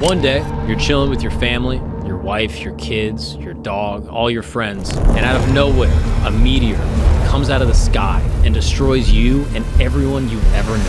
One day, you're chilling with your family, your wife, your kids, your dog, all your friends, and out of nowhere, a meteor comes out of the sky and destroys you and everyone you've ever known.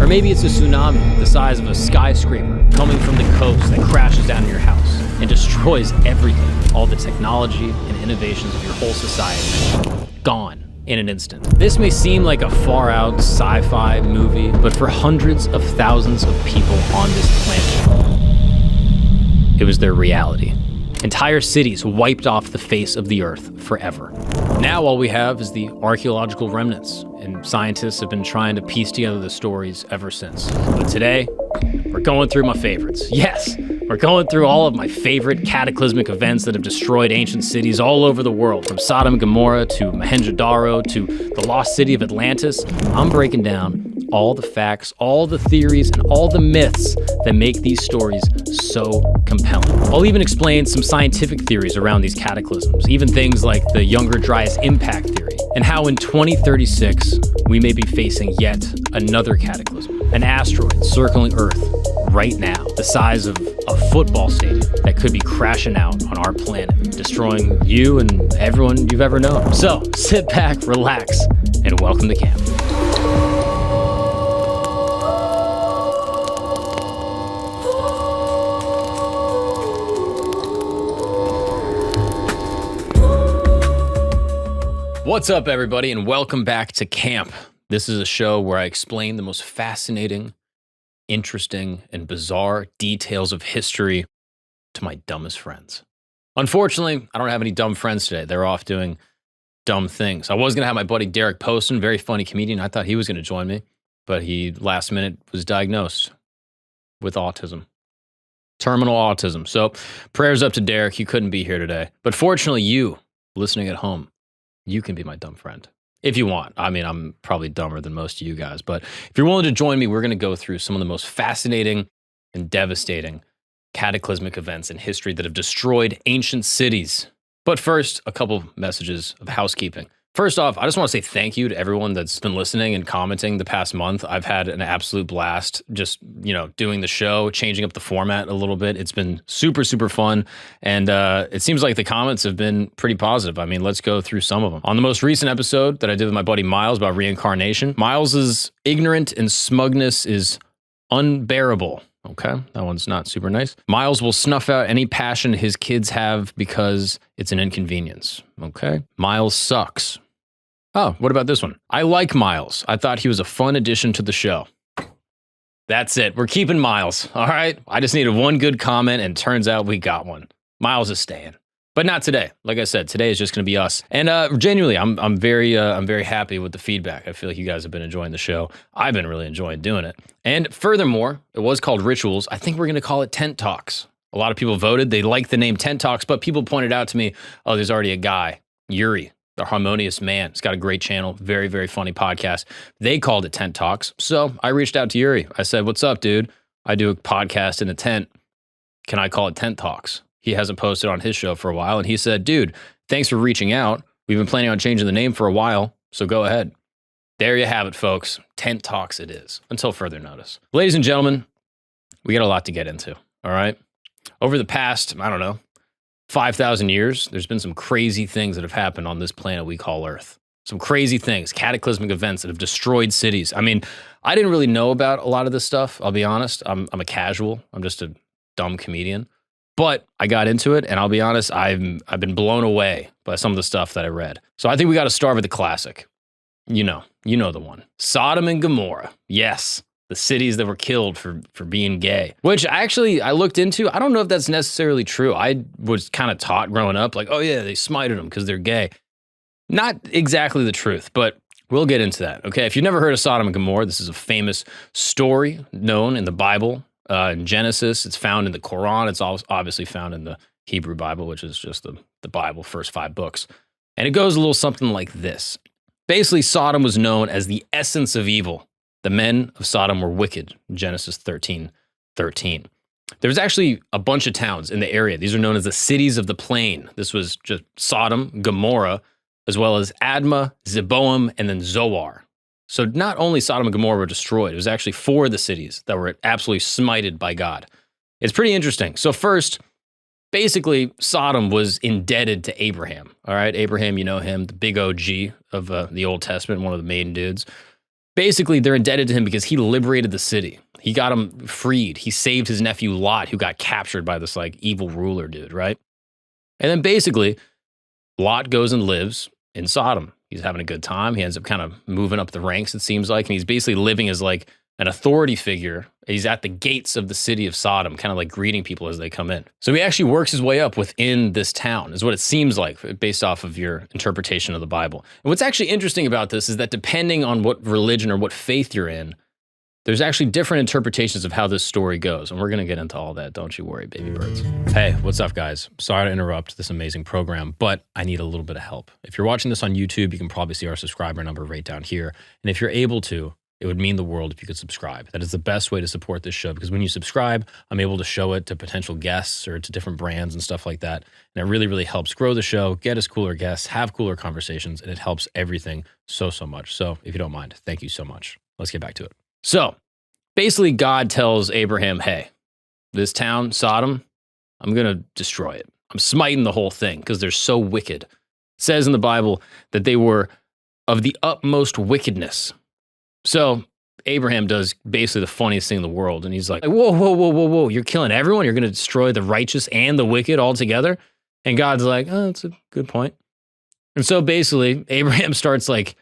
Or maybe it's a tsunami the size of a skyscraper coming from the coast that crashes down your house and destroys everything, all the technology and innovations of your whole society. Gone in an instant. This may seem like a far-out sci-fi movie, but for hundreds of thousands of people on this planet, it was their reality. Entire cities wiped off the face of the earth forever. Now all we have is the archaeological remnants, and scientists have been trying to piece together the stories ever since. But today, we're going through my favorites. Yes, we're going through all of my favorite cataclysmic events that have destroyed ancient cities all over the world, from Sodom and Gomorrah to Mohenjo-Daro to the lost city of Atlantis. I'm breaking down all the facts, all the theories, and all the myths that make these stories so compelling. I'll even explain some scientific theories around these cataclysms, even things like the Younger-Dryas impact theory, and how in 2036, we may be facing yet another cataclysm, an asteroid circling Earth right now, the size of a football stadium that could be crashing out on our planet, destroying you and everyone you've ever known. So sit back, relax, and welcome to camp. What's up, everybody, and welcome back to camp. This is a show where I explain the most fascinating, interesting, and bizarre details of history to my dumbest friends. Unfortunately, I don't have any dumb friends today. They're off doing dumb things. I was going to have my buddy Derek Poston, very funny comedian. I thought he was going to join me, but he last minute was diagnosed with autism. Terminal autism. So prayers up to Derek. He couldn't be here today. But fortunately, you listening at home, you can be my dumb friend if you want. I mean, I'm probably dumber than most of you guys, but if you're willing to join me, we're going to go through some of the most fascinating and devastating cataclysmic events in history that have destroyed ancient cities. But first, a couple messages of housekeeping. First off, I just want to say thank you to everyone that's been listening and commenting the past month. I've had an absolute blast just, doing the show, changing up the format a little bit. It's been super, super fun. And it seems like the comments have been pretty positive. I mean, let's go through some of them. On the most recent episode that I did with my buddy Miles about reincarnation, Miles's ignorant and smugness is unbearable. Okay, that one's not super nice. Miles will snuff out any passion his kids have because it's an inconvenience. Okay, Miles sucks. Oh, what about this one? I like Miles. I thought he was a fun addition to the show. That's it. We're keeping Miles. All right. I just needed one good comment, and turns out we got one. Miles is staying, but not today. Like I said, today is just going to be us. And genuinely, I'm very happy with the feedback. I feel like you guys have been enjoying the show. I've been really enjoying doing it. And furthermore, it was called Rituals. I think we're going to call it Tent Talks. A lot of people voted. They liked the name Tent Talks, but people pointed out to me, oh, there's already a guy, Yuri, the Harmonious Man. He's got a great channel, very, very funny podcast. They called it Tent Talks. So I reached out to Yuri. I said, what's up, dude? I do a podcast in a tent. Can I call it Tent Talks? He hasn't posted on his show for a while. And he said, dude, thanks for reaching out. We've been planning on changing the name for a while. So go ahead. There you have it, folks. Tent Talks it is, until further notice. Ladies and gentlemen, we got a lot to get into, all right? Over the past, 5,000 years, there's been some crazy things that have happened on this planet we call Earth. Some crazy things, cataclysmic events that have destroyed cities. I mean, I didn't really know about a lot of this stuff, I'll be honest. I'm a casual. I'm just a dumb comedian. But I got into it, and I'll be honest, I've been blown away by some of the stuff that I read. So I think we got to start with the classic. You know the one. Sodom and Gomorrah. Yes. The cities that were killed for being gay, which actually I looked into. I don't know if that's necessarily true. I was kind of taught growing up like, oh yeah, they smited them because they're gay. Not exactly the truth, but we'll get into that. Okay, if you've never heard of Sodom and Gomorrah, this is a famous story known in the Bible, in Genesis. It's found in the Quran. It's obviously found in the Hebrew Bible, which is just the Bible, first 5 books. And it goes a little something like this. Basically, Sodom was known as the essence of evil. The men of Sodom were wicked, Genesis 13:13. There's actually a bunch of towns in the area. These are known as the cities of the plain. This was just Sodom, Gomorrah, as well as Admah, Zeboim, and then Zoar. So not only Sodom and Gomorrah were destroyed, it was actually 4 of the cities that were absolutely smited by God. It's pretty interesting. So first, basically, Sodom was indebted to Abraham. All right, Abraham, you know him, the big OG of the Old Testament, one of the main dudes. Basically, they're indebted to him because he liberated the city. He got him freed. He saved his nephew Lot, who got captured by this like evil ruler dude, right? And then basically, Lot goes and lives in Sodom. He's having a good time. He ends up kind of moving up the ranks, it seems like, and he's basically living as like an authority figure. He's at the gates of the city of Sodom, kind of like greeting people as they come in. So he actually works his way up within this town, is what it seems like based off of your interpretation of the Bible. And what's actually interesting about this is that depending on what religion or what faith you're in, there's actually different interpretations of how this story goes. And we're going to get into all that. Don't you worry, baby birds. Hey, what's up, guys? Sorry to interrupt this amazing program, but I need a little bit of help. If you're watching this on YouTube, you can probably see our subscriber number right down here. And if you're able to, it would mean the world if you could subscribe. That is the best way to support this show, because when you subscribe, I'm able to show it to potential guests or to different brands and stuff like that. And it really, really helps grow the show, get us cooler guests, have cooler conversations, and it helps everything so much. So if you don't mind, thank you so much. Let's get back to it. So basically, God tells Abraham, hey, this town, Sodom, I'm going to destroy it. I'm smiting the whole thing because they're so wicked. It says in the Bible that they were of the utmost wickedness. So Abraham does basically the funniest thing in the world. And he's like, whoa. You're killing everyone? You're going to destroy the righteous and the wicked all together? And God's like, oh, that's a good point. And so basically, Abraham starts like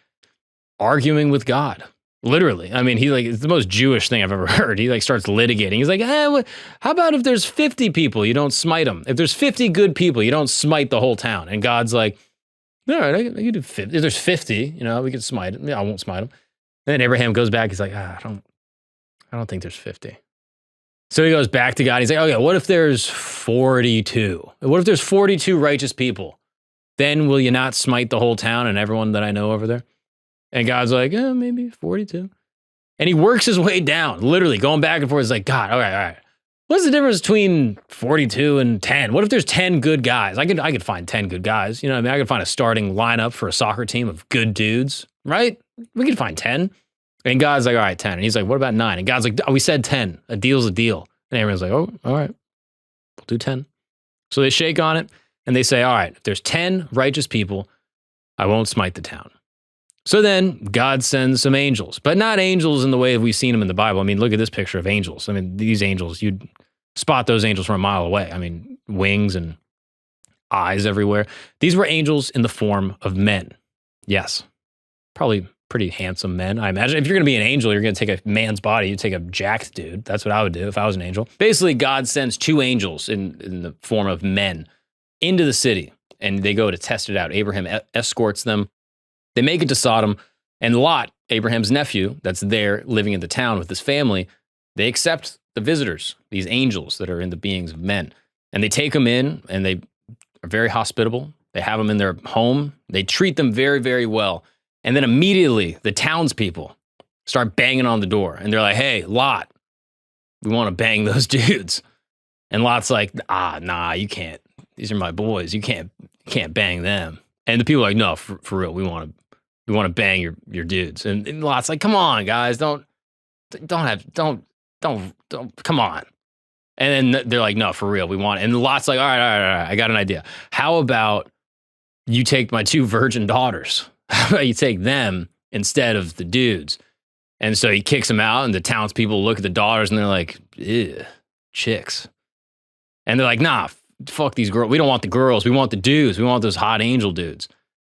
arguing with God. Literally. I mean, it's the most Jewish thing I've ever heard. He like starts litigating. He's like, how about if there's 50 people, you don't smite them? If there's 50 good people, you don't smite the whole town. And God's like, all right, I can do 50. If there's 50, we can smite them. Yeah, I won't smite them. And then Abraham goes back. He's like, I don't think there's 50. So he goes back to God. He's like, okay, what if there's 42? What if there's 42 righteous people? Then will you not smite the whole town and everyone that I know over there? And God's like, maybe 42. And he works his way down, literally going back and forth. He's like, God, all right. What's the difference between 42 and 10? What if there's 10 good guys? I could find 10 good guys. You know what I mean? I could find a starting lineup for a soccer team of good dudes, right? We could find 10. And God's like, all right, 10. And he's like, what about 9? And God's like, we said 10. A deal's a deal. And everyone's like, oh, all right, we'll do 10. So they shake on it and they say, all right, if there's 10 righteous people, I won't smite the town. So then God sends some angels, but not angels in the way we've seen them in the Bible. I mean, look at this picture of angels. I mean, these angels, you'd spot those angels from a mile away. I mean, wings and eyes everywhere. These were angels in the form of men. Yes, probably pretty handsome men. I imagine if you're going to be an angel, you're going to take a man's body. You take a jacked dude. That's what I would do if I was an angel. Basically, God sends 2 angels in the form of men into the city, and they go to test it out. Abraham escorts them. They make it to Sodom, and Lot, Abraham's nephew, that's there living in the town with his family, they accept the visitors, these angels that are in the beings of men. And they take them in, and they are very hospitable. They have them in their home. They treat them very, very well. And then immediately, the townspeople start banging on the door. And they're like, hey, Lot, we want to bang those dudes. And Lot's like, nah, you can't. These are my boys. You can't bang them. And the people are like, no, for real, we want to bang your dudes. And Lot's like, come on, guys, don't, come on. And then they're like, no, for real, we want it. And Lot's like, all right, I got an idea. How about you take my 2 virgin daughters? How about you take them instead of the dudes? And so he kicks them out, and the townspeople look at the daughters, and they're like, ew, chicks. And they're like, nah, fuck these girls. We don't want the girls. We want the dudes. We want those hot angel dudes.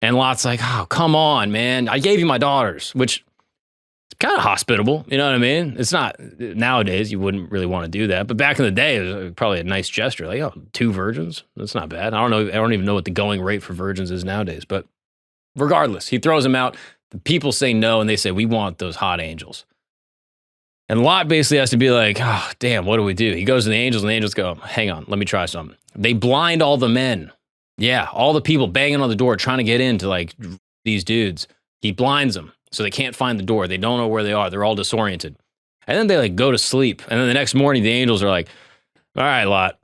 And Lot's like, oh, come on, man. I gave you my daughters, which is kind of hospitable. You know what I mean? It's not, nowadays, you wouldn't really want to do that. But back in the day, it was probably a nice gesture. Like, oh, 2 virgins? That's not bad. I don't even know what the going rate for virgins is nowadays. But regardless, he throws them out. The people say no, and they say, we want those hot angels. And Lot basically has to be like, oh, damn, what do we do? He goes to the angels, and the angels go, hang on, let me try something. They blind all the men. Yeah, all the people banging on the door trying to get into like these dudes. He blinds them so they can't find the door. They don't know where they are. They're all disoriented. And then they like go to sleep. And then the next morning, the angels are like, all right, Lot,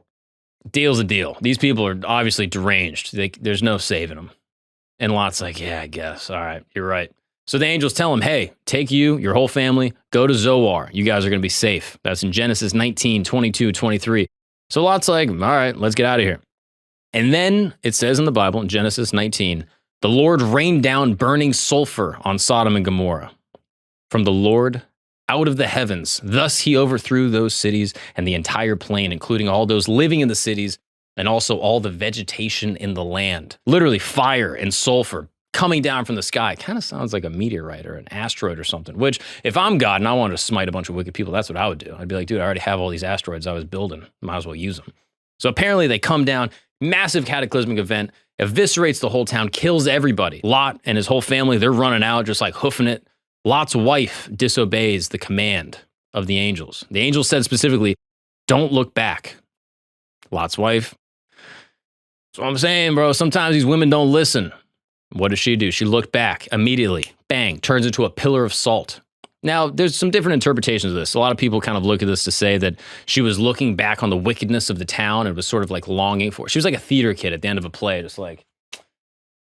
deal's a deal. These people are obviously deranged. There's no saving them. And Lot's like, yeah, I guess. All right, you're right. So the angels tell him, hey, take you, your whole family, go to Zoar. You guys are going to be safe. That's in Genesis 19, 22, 23. So Lot's like, all right, let's get out of here. And then it says in the Bible, in Genesis 19, the Lord rained down burning sulfur on Sodom and Gomorrah from the Lord out of the heavens. Thus he overthrew those cities and the entire plain, including all those living in the cities and also all the vegetation in the land. Literally fire and sulfur coming down from the sky. Kind of sounds like a meteorite or an asteroid or something, which if I'm God and I wanted to smite a bunch of wicked people, that's what I would do. I'd be like, dude, I already have all these asteroids I was building. Might as well use them. So apparently they come down, massive cataclysmic event, eviscerates the whole town, kills everybody. Lot and his whole family, they're running out, just like hoofing it. Lot's wife disobeys the command of the angels. The angels said specifically, don't look back. Lot's wife. That's what I'm saying, bro. Sometimes these women don't listen. What does she do? She looked back immediately. Bang, turns into a pillar of salt. Now, there's some different interpretations of this. A lot of people kind of look at this to say that she was looking back on the wickedness of the town and was sort of like longing for it. She was like a theater kid at the end of a play, just like,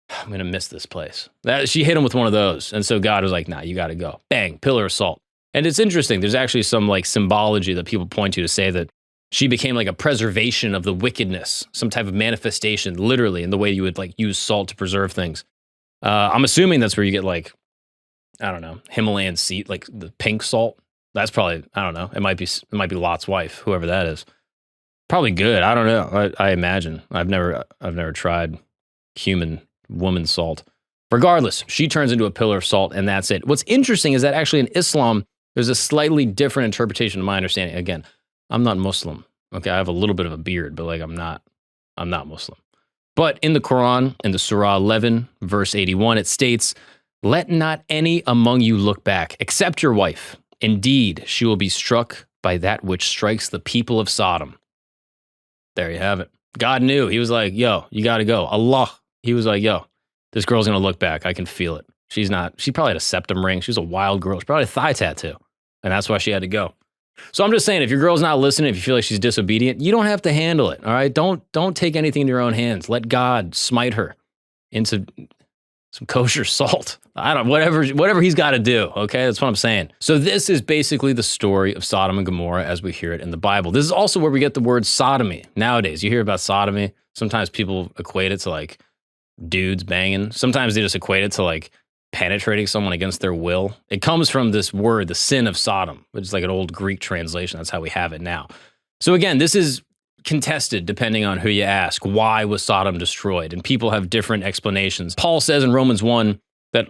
I'm going to miss this place. She hit him with one of those. And so God was like, nah, you got to go. Bang, pillar of salt. And it's interesting. There's actually some like symbology that people point to say that she became like a preservation of the wickedness, some type of manifestation, literally, in the way you would like use salt to preserve things. I'm assuming that's where you get like, I don't know, Himalayan sea, like the pink salt. That's probably, I don't know. It might be Lot's wife, whoever that is. Probably good. I don't know. I imagine. I've never tried human woman salt. Regardless, she turns into a pillar of salt, and that's it. What's interesting is that actually in Islam, there's a slightly different interpretation of my understanding. Again, I'm not Muslim. Okay, I have a little bit of a beard, but like I'm not Muslim. But in the Quran, in the Surah 11, verse 81, it states, let not any among you look back, except your wife. Indeed, she will be struck by that which strikes the people of Sodom. There you have it. God knew. He was like, yo, you got to go. Allah. He was like, yo, this girl's going to look back. I can feel it. She probably had a septum ring. She was a wild girl. She probably had a thigh tattoo. And that's why she had to go. So I'm just saying, if your girl's not listening, if you feel like she's disobedient, you don't have to handle it. All right. Don't take anything in your own hands. Let God smite her into some kosher salt. I don't, whatever he's got to do. Okay. That's what I'm saying. So this is basically the story of Sodom and Gomorrah as we hear it in the Bible. This is also where we get the word sodomy. Nowadays, you hear about sodomy. Sometimes people equate it to like dudes banging. Sometimes they just equate it to like penetrating someone against their will. It comes from this word, the sin of Sodom, which is like an old Greek translation. That's how we have it now. So again, this is contested depending on who you ask. Why was Sodom destroyed? And people have different explanations. Paul says in Romans 1 that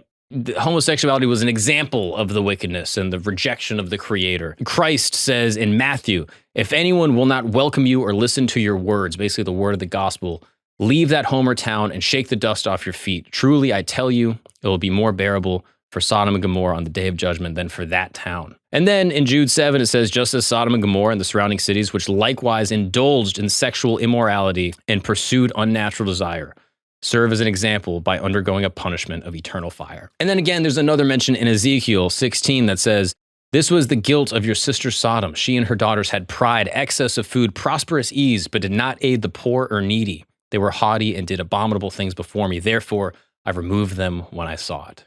homosexuality was an example of the wickedness and the rejection of the Creator. Christ says in Matthew, if anyone will not welcome you or listen to your words, basically the word of the gospel, leave that home or town and shake the dust off your feet. Truly, I tell you, it will be more bearable for Sodom and Gomorrah on the day of judgment than for that town. And then in Jude 7, it says, just as Sodom and Gomorrah and the surrounding cities, which likewise indulged in sexual immorality and pursued unnatural desire, serve as an example by undergoing a punishment of eternal fire. And then again, there's another mention in Ezekiel 16 that says, this was the guilt of your sister Sodom. She and her daughters had pride, excess of food, prosperous ease, but did not aid the poor or needy. They were haughty and did abominable things before me. Therefore, I removed them when I saw it.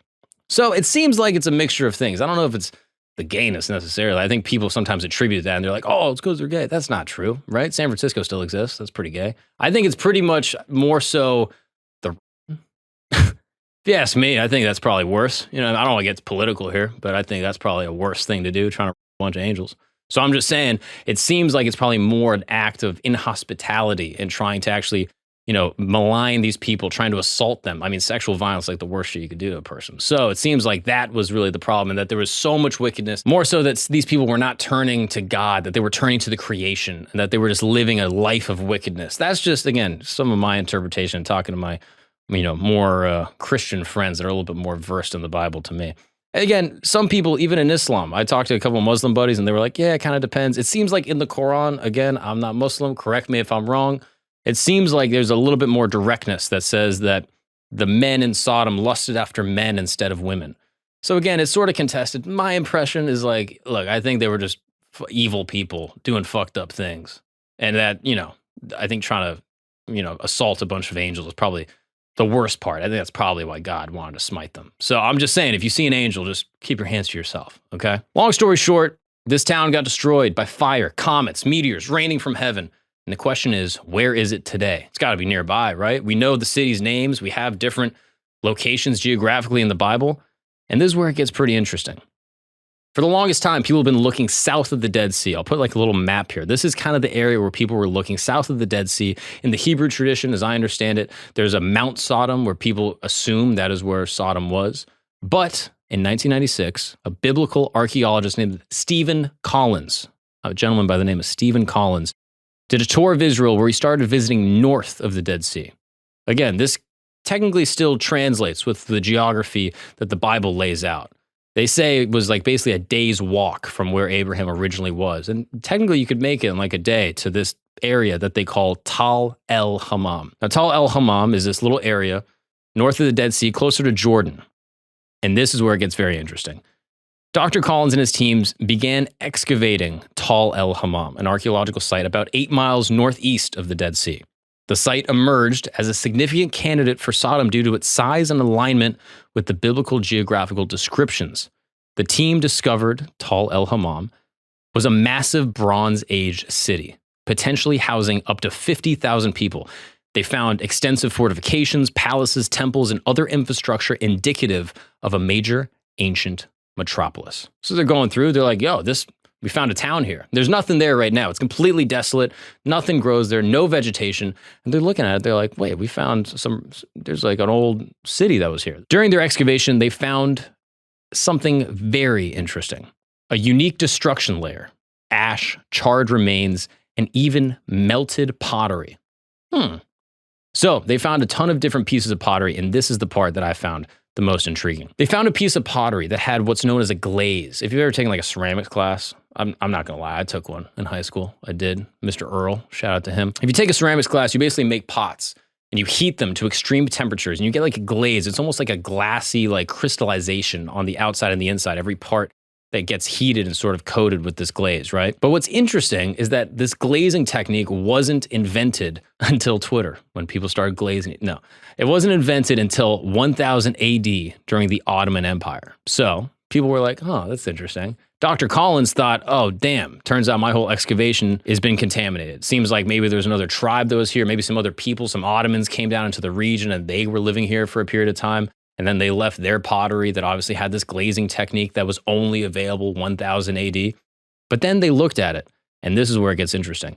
So it seems like it's a mixture of things. I don't know if it's the gayness necessarily. I think people sometimes attribute that and they're like, oh, it's because they're gay. That's not true, right? San Francisco still exists. That's pretty gay. I think it's pretty much more so the... If you ask me, I think that's probably worse. You know, I don't want to get political here, but I think that's probably a worse thing to do, trying to a bunch of angels. So I'm just saying, it seems like it's probably more an act of inhospitality and trying to actually, you know, malign these people, trying to assault them. I mean, sexual violence is like the worst shit you could do to a person. So it seems like that was really the problem, and that there was so much wickedness, more so that these people were not turning to God, that they were turning to the creation, and that they were just living a life of wickedness. That's just, again, some of my interpretation, talking to my, you know, more Christian friends that are a little bit more versed in the Bible to me. Again, some people, even in Islam, I talked to a couple of Muslim buddies, and they were like, yeah, it kind of depends. It seems like in the Quran, again, I'm not Muslim, correct me if I'm wrong, it seems like there's a little bit more directness that says that the men in Sodom lusted after men instead of women. So again, it's sort of contested. My impression is like, look, I think they were just evil people doing fucked up things. And that, you know, I think trying to, you know, assault a bunch of angels is probably the worst part. I think that's probably why God wanted to smite them. So I'm just saying, if you see an angel, just keep your hands to yourself, okay? Long story short, this town got destroyed by fire, comets, meteors raining from heaven. And the question is, where is it today? It's got to be nearby, right? We know the city's names. We have different locations geographically in the Bible. And this is where it gets pretty interesting. For the longest time, people have been looking south of the Dead Sea. I'll put like a little map here. This is kind of the area where people were looking south of the Dead Sea. In the Hebrew tradition, as I understand it, there's a Mount Sodom where people assume that is where Sodom was. But in 1996, a biblical archaeologist named Stephen Collins, a gentleman by the name of Stephen Collins, did a tour of Israel where he started visiting north of the Dead Sea. Again, this technically still translates with the geography that the Bible lays out. They say it was like basically a day's walk from where Abraham originally was. And technically you could make it in like a day to this area that they call Tal el Hammam. Now, Tal el Hammam is this little area north of the Dead Sea, closer to Jordan. And this is where it gets very interesting. Dr. Collins and his teams began excavating Tal el Hammam, an archaeological site about 8 miles northeast of the Dead Sea. The site emerged as a significant candidate for Sodom due to its size and alignment with the biblical geographical descriptions. The team discovered Tal el Hammam was a massive Bronze Age city, potentially housing up to 50,000 people. They found extensive fortifications, palaces, temples, and other infrastructure indicative of a major ancient metropolis. So they're going through, they're like, yo, we found a town here. There's nothing there right now. It's completely desolate. Nothing grows there, no vegetation. And they're looking at it, they're like, wait, we found there's like an old city that was here. During their excavation, they found something very interesting. A unique destruction layer, ash, charred remains, and even melted pottery. So they found a ton of different pieces of pottery, and this is the part that I found the most intriguing. They found a piece of pottery that had what's known as a glaze. If you've ever taken like a ceramics class, I'm not gonna lie, I took one in high school. I did. Mr. Earl, shout out to him. If you take a ceramics class, you basically make pots and you heat them to extreme temperatures and you get like a glaze. It's almost like a glassy like crystallization on the outside and the inside. Every part that gets heated and sort of coated with this glaze, right? But what's interesting is that this glazing technique wasn't invented until Twitter, when people started glazing it. No, it wasn't invented until 1000 AD during the Ottoman Empire. So people were like, oh, that's interesting. Dr. Collins thought, oh, damn, turns out my whole excavation has been contaminated. Seems like maybe there's another tribe that was here, maybe some other people, some Ottomans came down into the region and they were living here for a period of time. And then they left their pottery that obviously had this glazing technique that was only available 1000 AD. But then they looked at it, and this is where it gets interesting.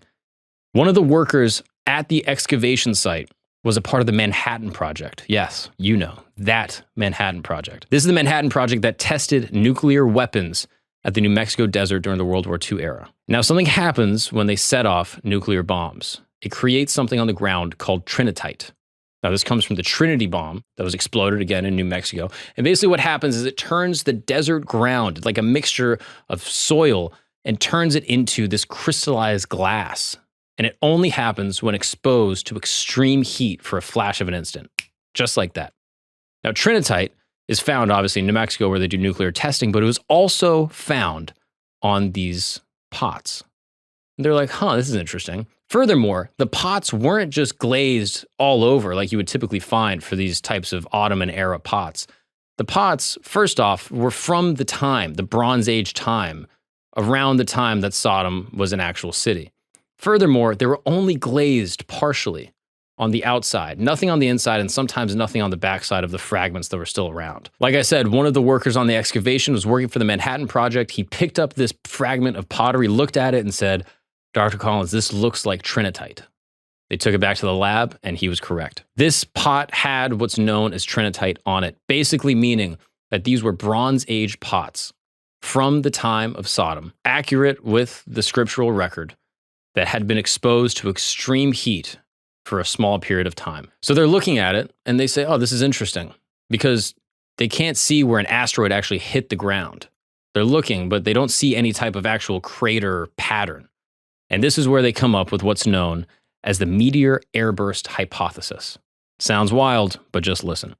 One of the workers at the excavation site was a part of the Manhattan Project. Yes, you know, that Manhattan Project. This is the Manhattan Project that tested nuclear weapons at the New Mexico desert during the World War II era. Now, something happens when they set off nuclear bombs. It creates something on the ground called trinitite. Now, this comes from the Trinity bomb that was exploded again in New Mexico. And basically what happens is it turns the desert ground, like a mixture of soil, and turns it into this crystallized glass. And it only happens when exposed to extreme heat for a flash of an instant, just like that. Now, trinitite is found, obviously, in New Mexico where they do nuclear testing, but it was also found on these pots. And they're like, huh, this is interesting. Furthermore, the pots weren't just glazed all over like you would typically find for these types of Ottoman-era pots. The pots, first off, were from the time, the Bronze Age time, around the time that Sodom was an actual city. Furthermore, they were only glazed partially on the outside, nothing on the inside, and sometimes nothing on the backside of the fragments that were still around. Like I said, one of the workers on the excavation was working for the Manhattan Project. He picked up this fragment of pottery, looked at it, and said, Dr. Collins, this looks like trinitite. They took it back to the lab, and he was correct. This pot had what's known as trinitite on it, basically meaning that these were Bronze Age pots from the time of Sodom, accurate with the scriptural record, that had been exposed to extreme heat for a small period of time. So they're looking at it, and they say, oh, this is interesting, because they can't see where an asteroid actually hit the ground. They're looking, but they don't see any type of actual crater pattern. And this is where they come up with what's known as the meteor airburst hypothesis. Sounds wild, but just listen.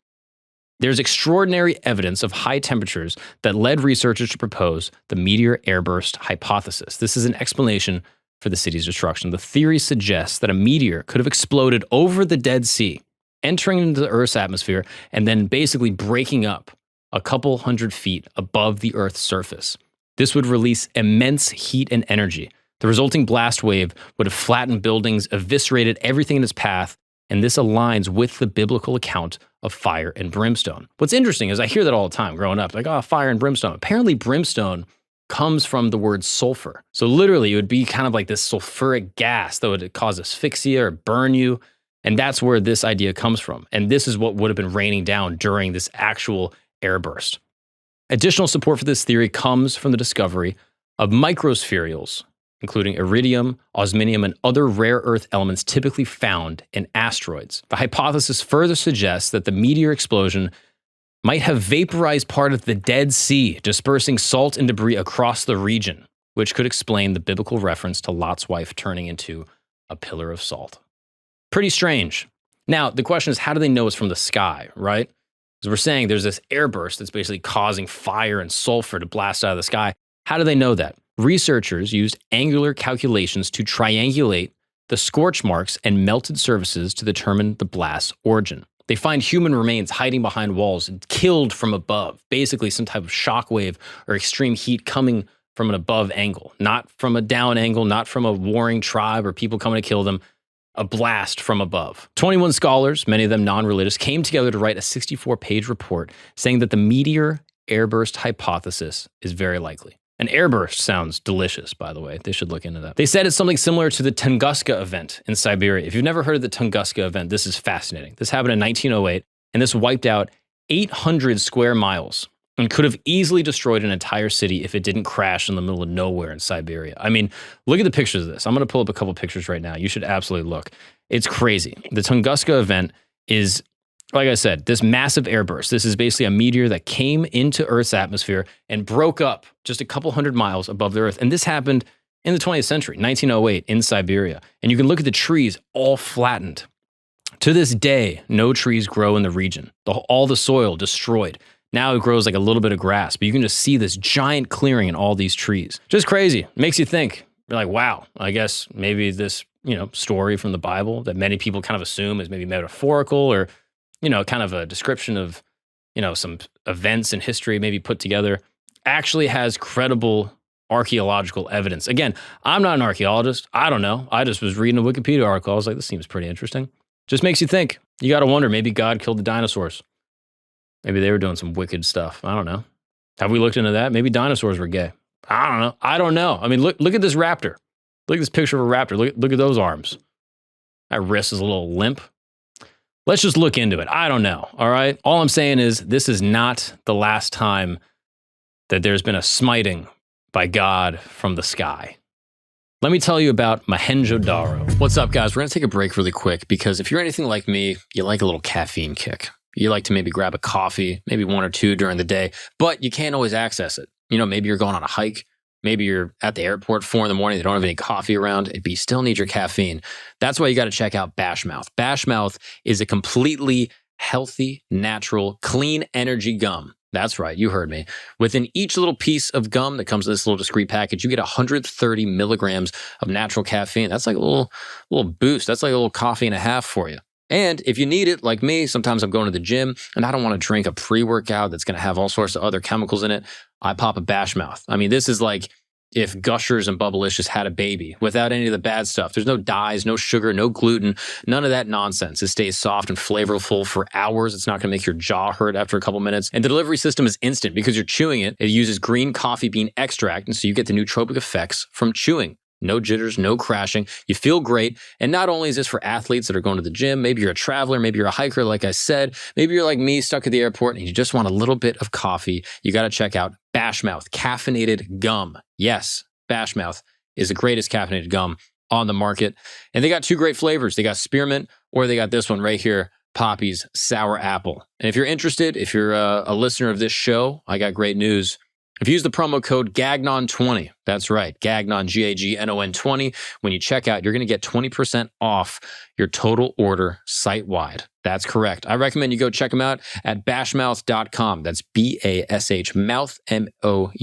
There's extraordinary evidence of high temperatures that led researchers to propose the meteor airburst hypothesis. This is an explanation for the city's destruction. The theory suggests that a meteor could have exploded over the Dead Sea entering into the Earth's atmosphere and then basically breaking up a couple hundred feet above the Earth's surface. This would release immense heat and energy. The resulting blast wave would have flattened buildings, eviscerated everything in its path, and this aligns with the biblical account of fire and brimstone. What's interesting is I hear that all the time growing up, like, oh, fire and brimstone. Apparently brimstone comes from the word sulfur. So literally it would be kind of like this sulfuric gas that would cause asphyxia or burn you. And that's where this idea comes from. And this is what would have been raining down during this actual airburst. Additional support for this theory comes from the discovery of microspherules, including iridium, osmium, and other rare earth elements typically found in asteroids. The hypothesis further suggests that the meteor explosion might have vaporized part of the Dead Sea, dispersing salt and debris across the region, which could explain the biblical reference to Lot's wife turning into a pillar of salt. Pretty strange. Now, the question is, how do they know it's from the sky, right? Because we're saying there's this airburst that's basically causing fire and sulfur to blast out of the sky. How do they know that? Researchers used angular calculations to triangulate the scorch marks and melted surfaces to determine the blast's origin. They find human remains hiding behind walls, killed from above, basically some type of shock wave or extreme heat coming from an above angle, not from a down angle, not from a warring tribe or people coming to kill them, a blast from above. 21 scholars, many of them non-religious, came together to write a 64-page report saying that the meteor airburst hypothesis is very likely. An airburst sounds delicious, by the way. They should look into that. They said it's something similar to the Tunguska event in Siberia. If you've never heard of the Tunguska event, this is fascinating. This happened in 1908, and this wiped out 800 square miles and could have easily destroyed an entire city if it didn't crash in the middle of nowhere in Siberia. I mean, look at the pictures of this. I'm going to pull up a couple pictures right now. You should absolutely look. It's crazy. The Tunguska event is, like I said, this massive airburst. This is basically a meteor that came into Earth's atmosphere and broke up just a couple hundred miles above the Earth. And this happened in the 20th century, 1908, in Siberia. And you can look at the trees all flattened. To this day, no trees grow in the region. All the soil destroyed. Now it grows like a little bit of grass, but you can just see this giant clearing in all these trees. Just crazy. Makes you think. You're like, wow, I guess maybe this, story from the Bible that many people kind of assume is maybe metaphorical or, kind of a description of, some events in history maybe put together, actually has credible archaeological evidence. Again, I'm not an archaeologist. I don't know. I just was reading a Wikipedia article. I was like, this seems pretty interesting. Just makes you think. You got to wonder, maybe God killed the dinosaurs. Maybe they were doing some wicked stuff. I don't know. Have we looked into that? Maybe dinosaurs were gay. I don't know. I mean, look at this raptor. Look at this picture of a raptor. Look at those arms. That wrist is a little limp. Let's just look into it. I don't know. All right. All I'm saying is this is not the last time that there's been a smiting by God from the sky. Let me tell you about Mohenjo-Daro. What's up, guys? We're going to take a break really quick because if you're anything like me, you like a little caffeine kick. You like to maybe grab a coffee, maybe one or two during the day, but you can't always access it. Maybe you're going on a hike. Maybe you're at the airport 4 a.m. They don't have any coffee around, but you still need your caffeine. That's why you got to check out Bashmouth. Bashmouth is a completely healthy, natural, clean energy gum. That's right, you heard me. Within each little piece of gum that comes in this little discrete package, you get 130 milligrams of natural caffeine. That's like a little boost. That's like a little coffee and a half for you. And if you need it, like me, sometimes I'm going to the gym and I don't want to drink a pre-workout that's going to have all sorts of other chemicals in it. I pop a Bashmouth. I mean, this is like if Gushers and Bubblicious had a baby without any of the bad stuff. There's no dyes, no sugar, no gluten, none of that nonsense. It stays soft and flavorful for hours. It's not going to make your jaw hurt after a couple minutes. And the delivery system is instant because you're chewing it. It uses green coffee bean extract, and so you get the nootropic effects from chewing. No jitters, no crashing. You feel great. And not only is this for athletes that are going to the gym, maybe you're a traveler, maybe you're a hiker, like I said, maybe you're like me, stuck at the airport and you just want a little bit of coffee. You got to check out Bashmouth caffeinated gum. Yes, Bashmouth is the greatest caffeinated gum on the market. And they got 2 great flavors. They got spearmint, or they got this one right here, Poppy's sour apple. And if you're interested, if you're a listener of this show, I got great news. If you use the promo code GAGNON20, that's right, GAGNON, Gagnon 20, when you check out, you're going to get 20% off your total order site-wide. That's correct. I recommend you go check them out at bashmouth.com. That's B-A-S-H, mouth, M-O-U-T-H.com.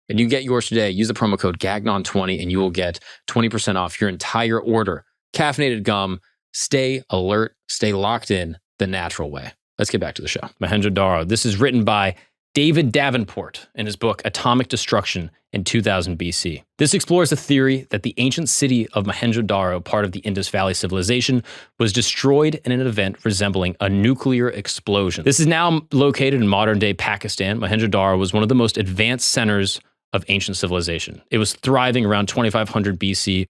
And you can get yours today. Use the promo code GAGNON20 and you will get 20% off your entire order. Caffeinated gum, Stay alert, stay locked in the natural way. Let's get back to the show. Mohenjo-Daro. This is written by David Davenport in his book Atomic Destruction in 2000 BC. This explores the theory that the ancient city of Mohenjo-Daro, part of the Indus Valley civilization, was destroyed in an event resembling a nuclear explosion. This is now located in modern-day Pakistan. Mohenjo-Daro was one of the most advanced centers of ancient civilization. It was thriving around 2500 BC.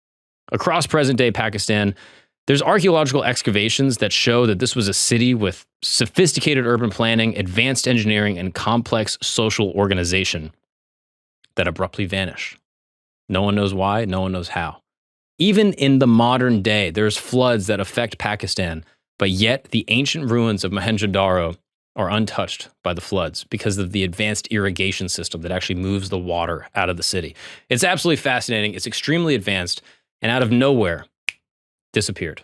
Across present-day Pakistan, there's archaeological excavations that show that this was a city with sophisticated urban planning, advanced engineering, and complex social organization that abruptly vanished. No one knows why, no one knows how. Even in the modern day, there's floods that affect Pakistan, but yet the ancient ruins of Mohenjo-Daro are untouched by the floods because of the advanced irrigation system that actually moves the water out of the city. It's absolutely fascinating. It's extremely advanced, and out of nowhere, disappeared.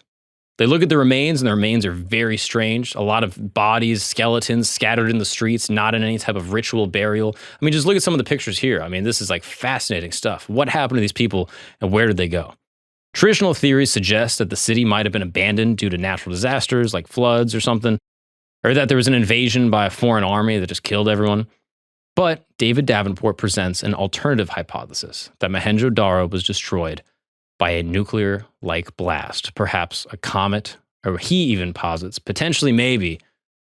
They look at the remains, and the remains are very strange. A lot of bodies, skeletons scattered in the streets, not in any type of ritual burial. I mean, just look at some of the pictures here. I mean, this is like fascinating stuff. What happened to these people, and where did they go? Traditional theories suggest that the city might have been abandoned due to natural disasters like floods or something, or that there was an invasion by a foreign army that just killed everyone. But David Davenport presents an alternative hypothesis that Mohenjo-Daro was destroyed by a nuclear-like blast, perhaps a comet, or he even posits, potentially maybe,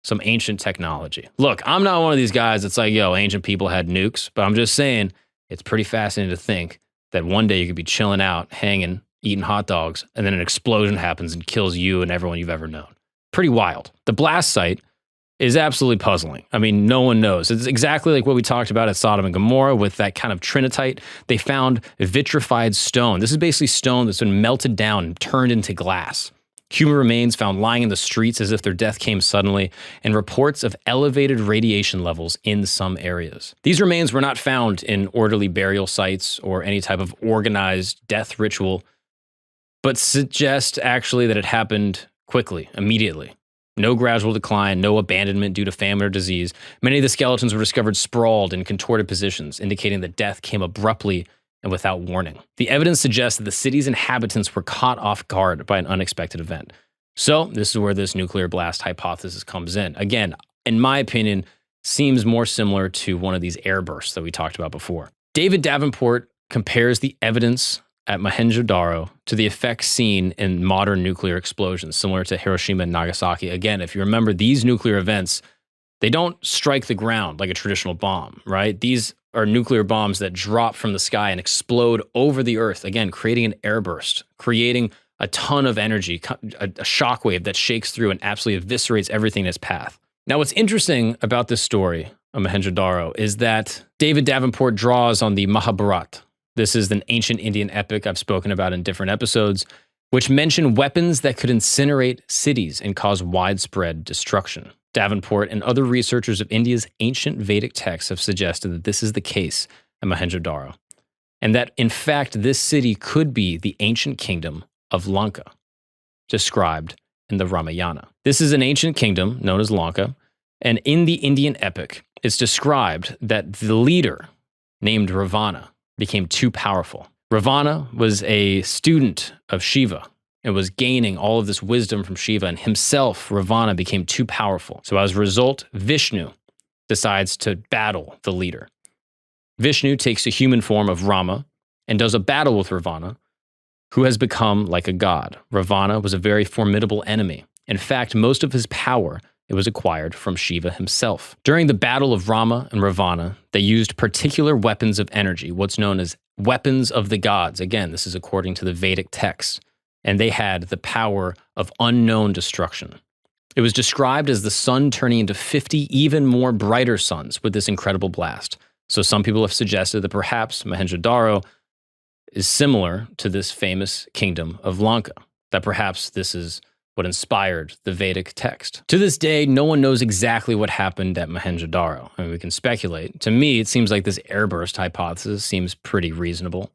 some ancient technology. Look, I'm not one of these guys that's like, yo, ancient people had nukes, but I'm just saying it's pretty fascinating to think that one day you could be chilling out, hanging, eating hot dogs, and then an explosion happens and kills you and everyone you've ever known. Pretty wild. The blast site is absolutely puzzling. I mean, no one knows. It's exactly like what we talked about at Sodom and Gomorrah with that kind of trinitite. They found vitrified stone. This is basically stone that's been melted down and turned into glass. Human remains found lying in the streets as if their death came suddenly, and reports of elevated radiation levels in some areas. These remains were not found in orderly burial sites or any type of organized death ritual, but suggest actually that it happened quickly, immediately. No gradual decline, no abandonment due to famine or disease. Many of the skeletons were discovered sprawled in contorted positions, indicating that death came abruptly and without warning. The evidence suggests that the city's inhabitants were caught off guard by an unexpected event. So this is where this nuclear blast hypothesis comes in. Again, in my opinion, seems more similar to one of these airbursts that we talked about before. David Davenport compares the evidence at Mohenjo-Daro to the effects seen in modern nuclear explosions, similar to Hiroshima and Nagasaki. Again, if you remember, these nuclear events, they don't strike the ground like a traditional bomb, right? These are nuclear bombs that drop from the sky and explode over the earth, again, creating an airburst, creating a ton of energy, a shockwave that shakes through and absolutely eviscerates everything in its path. Now, what's interesting about this story of Mohenjo-Daro is that David Davenport draws on the Mahabharata. This is an ancient Indian epic I've spoken about in different episodes, which mention weapons that could incinerate cities and cause widespread destruction. Davenport and other researchers of India's ancient Vedic texts have suggested that this is the case at Mohenjo-Daro, and that, in fact, this city could be the ancient kingdom of Lanka, described in the Ramayana. This is an ancient kingdom known as Lanka, and in the Indian epic, it's described that the leader, named Ravana, became too powerful. Ravana was a student of Shiva and was gaining all of this wisdom from Shiva, and himself, Ravana, became too powerful. So as a result, Vishnu decides to battle the leader. Vishnu takes the human form of Rama and does a battle with Ravana, who has become like a god. Ravana was a very formidable enemy. In fact, most of his power, it was acquired from Shiva himself. During the battle of Rama and Ravana, they used particular weapons of energy, what's known as weapons of the gods. Again, this is according to the Vedic texts, and they had the power of unknown destruction. It was described as the sun turning into 50 even more brighter suns with this incredible blast. So some people have suggested that perhaps Mohenjo-Daro is similar to this famous kingdom of Lanka, that perhaps this is what inspired the Vedic text. To this day, no one knows exactly what happened at Mohenjo-Daro. I mean, we can speculate. To me, it seems like this airburst hypothesis seems pretty reasonable,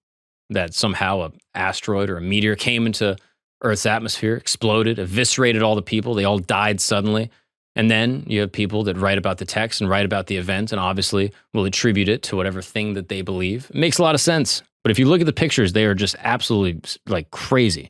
that somehow an asteroid or a meteor came into Earth's atmosphere, exploded, eviscerated all the people, they all died suddenly. And then you have people that write about the text and write about the event and obviously will attribute it to whatever thing that they believe. It makes a lot of sense. But if you look at the pictures, they are just absolutely like crazy.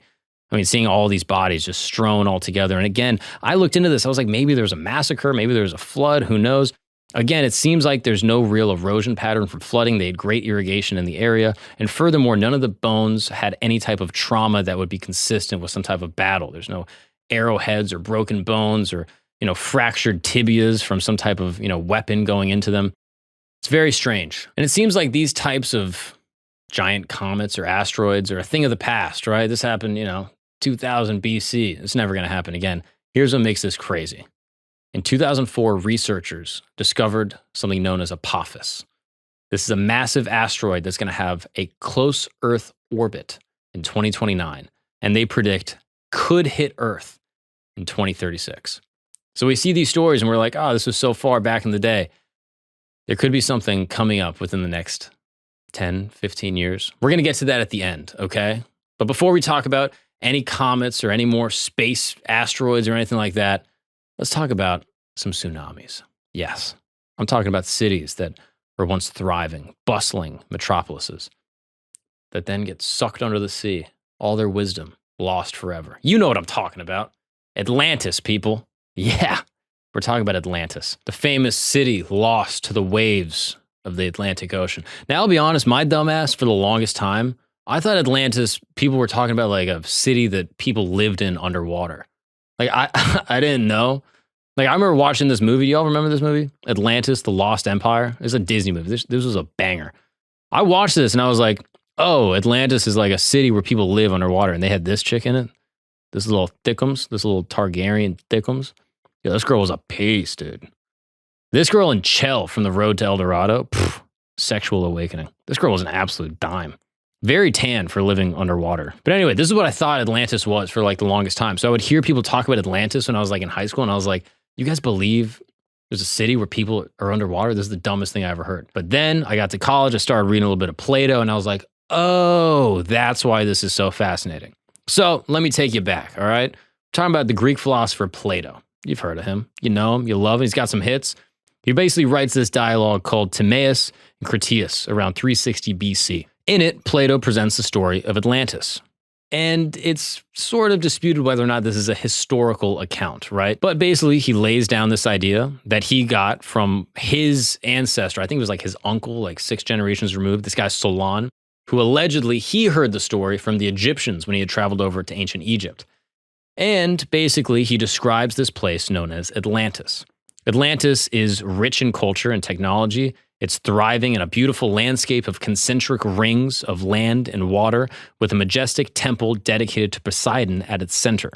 I mean, seeing all these bodies just strewn all together. And again, I looked into this. I was like, maybe there's a massacre, maybe there's a flood, who knows? Again, it seems like there's no real erosion pattern from flooding. They had great irrigation in the area. And furthermore, none of the bones had any type of trauma that would be consistent with some type of battle. There's no arrowheads or broken bones or, fractured tibias from some type of, weapon going into them. It's very strange. And it seems like these types of giant comets or asteroids are a thing of the past, right? This happened, 2000 BC. It's never going to happen again. Here's what makes this crazy. In 2004, researchers discovered something known as Apophis. This is a massive asteroid that's going to have a close Earth orbit in 2029, and they predict could hit Earth in 2036. So we see these stories and we're like, oh, this was so far back in the day. There could be something coming up within the next 10, 15 years. We're going to get to that at the end, okay? But before we talk about any comets or any more space asteroids or anything like that, let's talk about some tsunamis. Yes, I'm talking about cities that were once thriving, bustling metropolises that then get sucked under the sea, all their wisdom lost forever. You know what I'm talking about. Atlantis, people. Yeah, we're talking about Atlantis, the famous city lost to the waves of the Atlantic Ocean. Now, I'll be honest, my dumbass for the longest time, I thought Atlantis, people were talking about like a city that people lived in underwater. Like, I didn't know. Like, I remember watching this movie. Y'all remember this movie? Atlantis, The Lost Empire. It's a Disney movie. This was a banger. I watched this and I was like, oh, Atlantis is like a city where people live underwater. And they had this chick in it. This little Thickums, this little Targaryen Thickums. Yeah, this girl was a piece, dude. This girl in Chell from The Road to El Dorado, sexual awakening. This girl was an absolute dime. Very tan for living underwater. But anyway, this is what I thought Atlantis was for like the longest time. So I would hear people talk about Atlantis when I was like in high school, and I was like, you guys believe there's a city where people are underwater? This is the dumbest thing I ever heard. But then I got to college, I started reading a little bit of Plato, and I was like, oh, that's why this is so fascinating. So let me take you back, all right? We're talking about the Greek philosopher Plato. You've heard of him. You know him. You love him. He's got some hits. He basically writes this dialogue called Timaeus and Critias around 360 BC. In it, Plato presents the story of Atlantis. And it's sort of disputed whether or not this is a historical account, right? But basically, he lays down this idea that he got from his ancestor. I think it was like his uncle, like 6 generations removed, this guy Solon, who allegedly he heard the story from the Egyptians when he had traveled over to ancient Egypt. And basically, he describes this place known as Atlantis. Atlantis is rich in culture and technology. It's thriving in a beautiful landscape of concentric rings of land and water with a majestic temple dedicated to Poseidon at its center.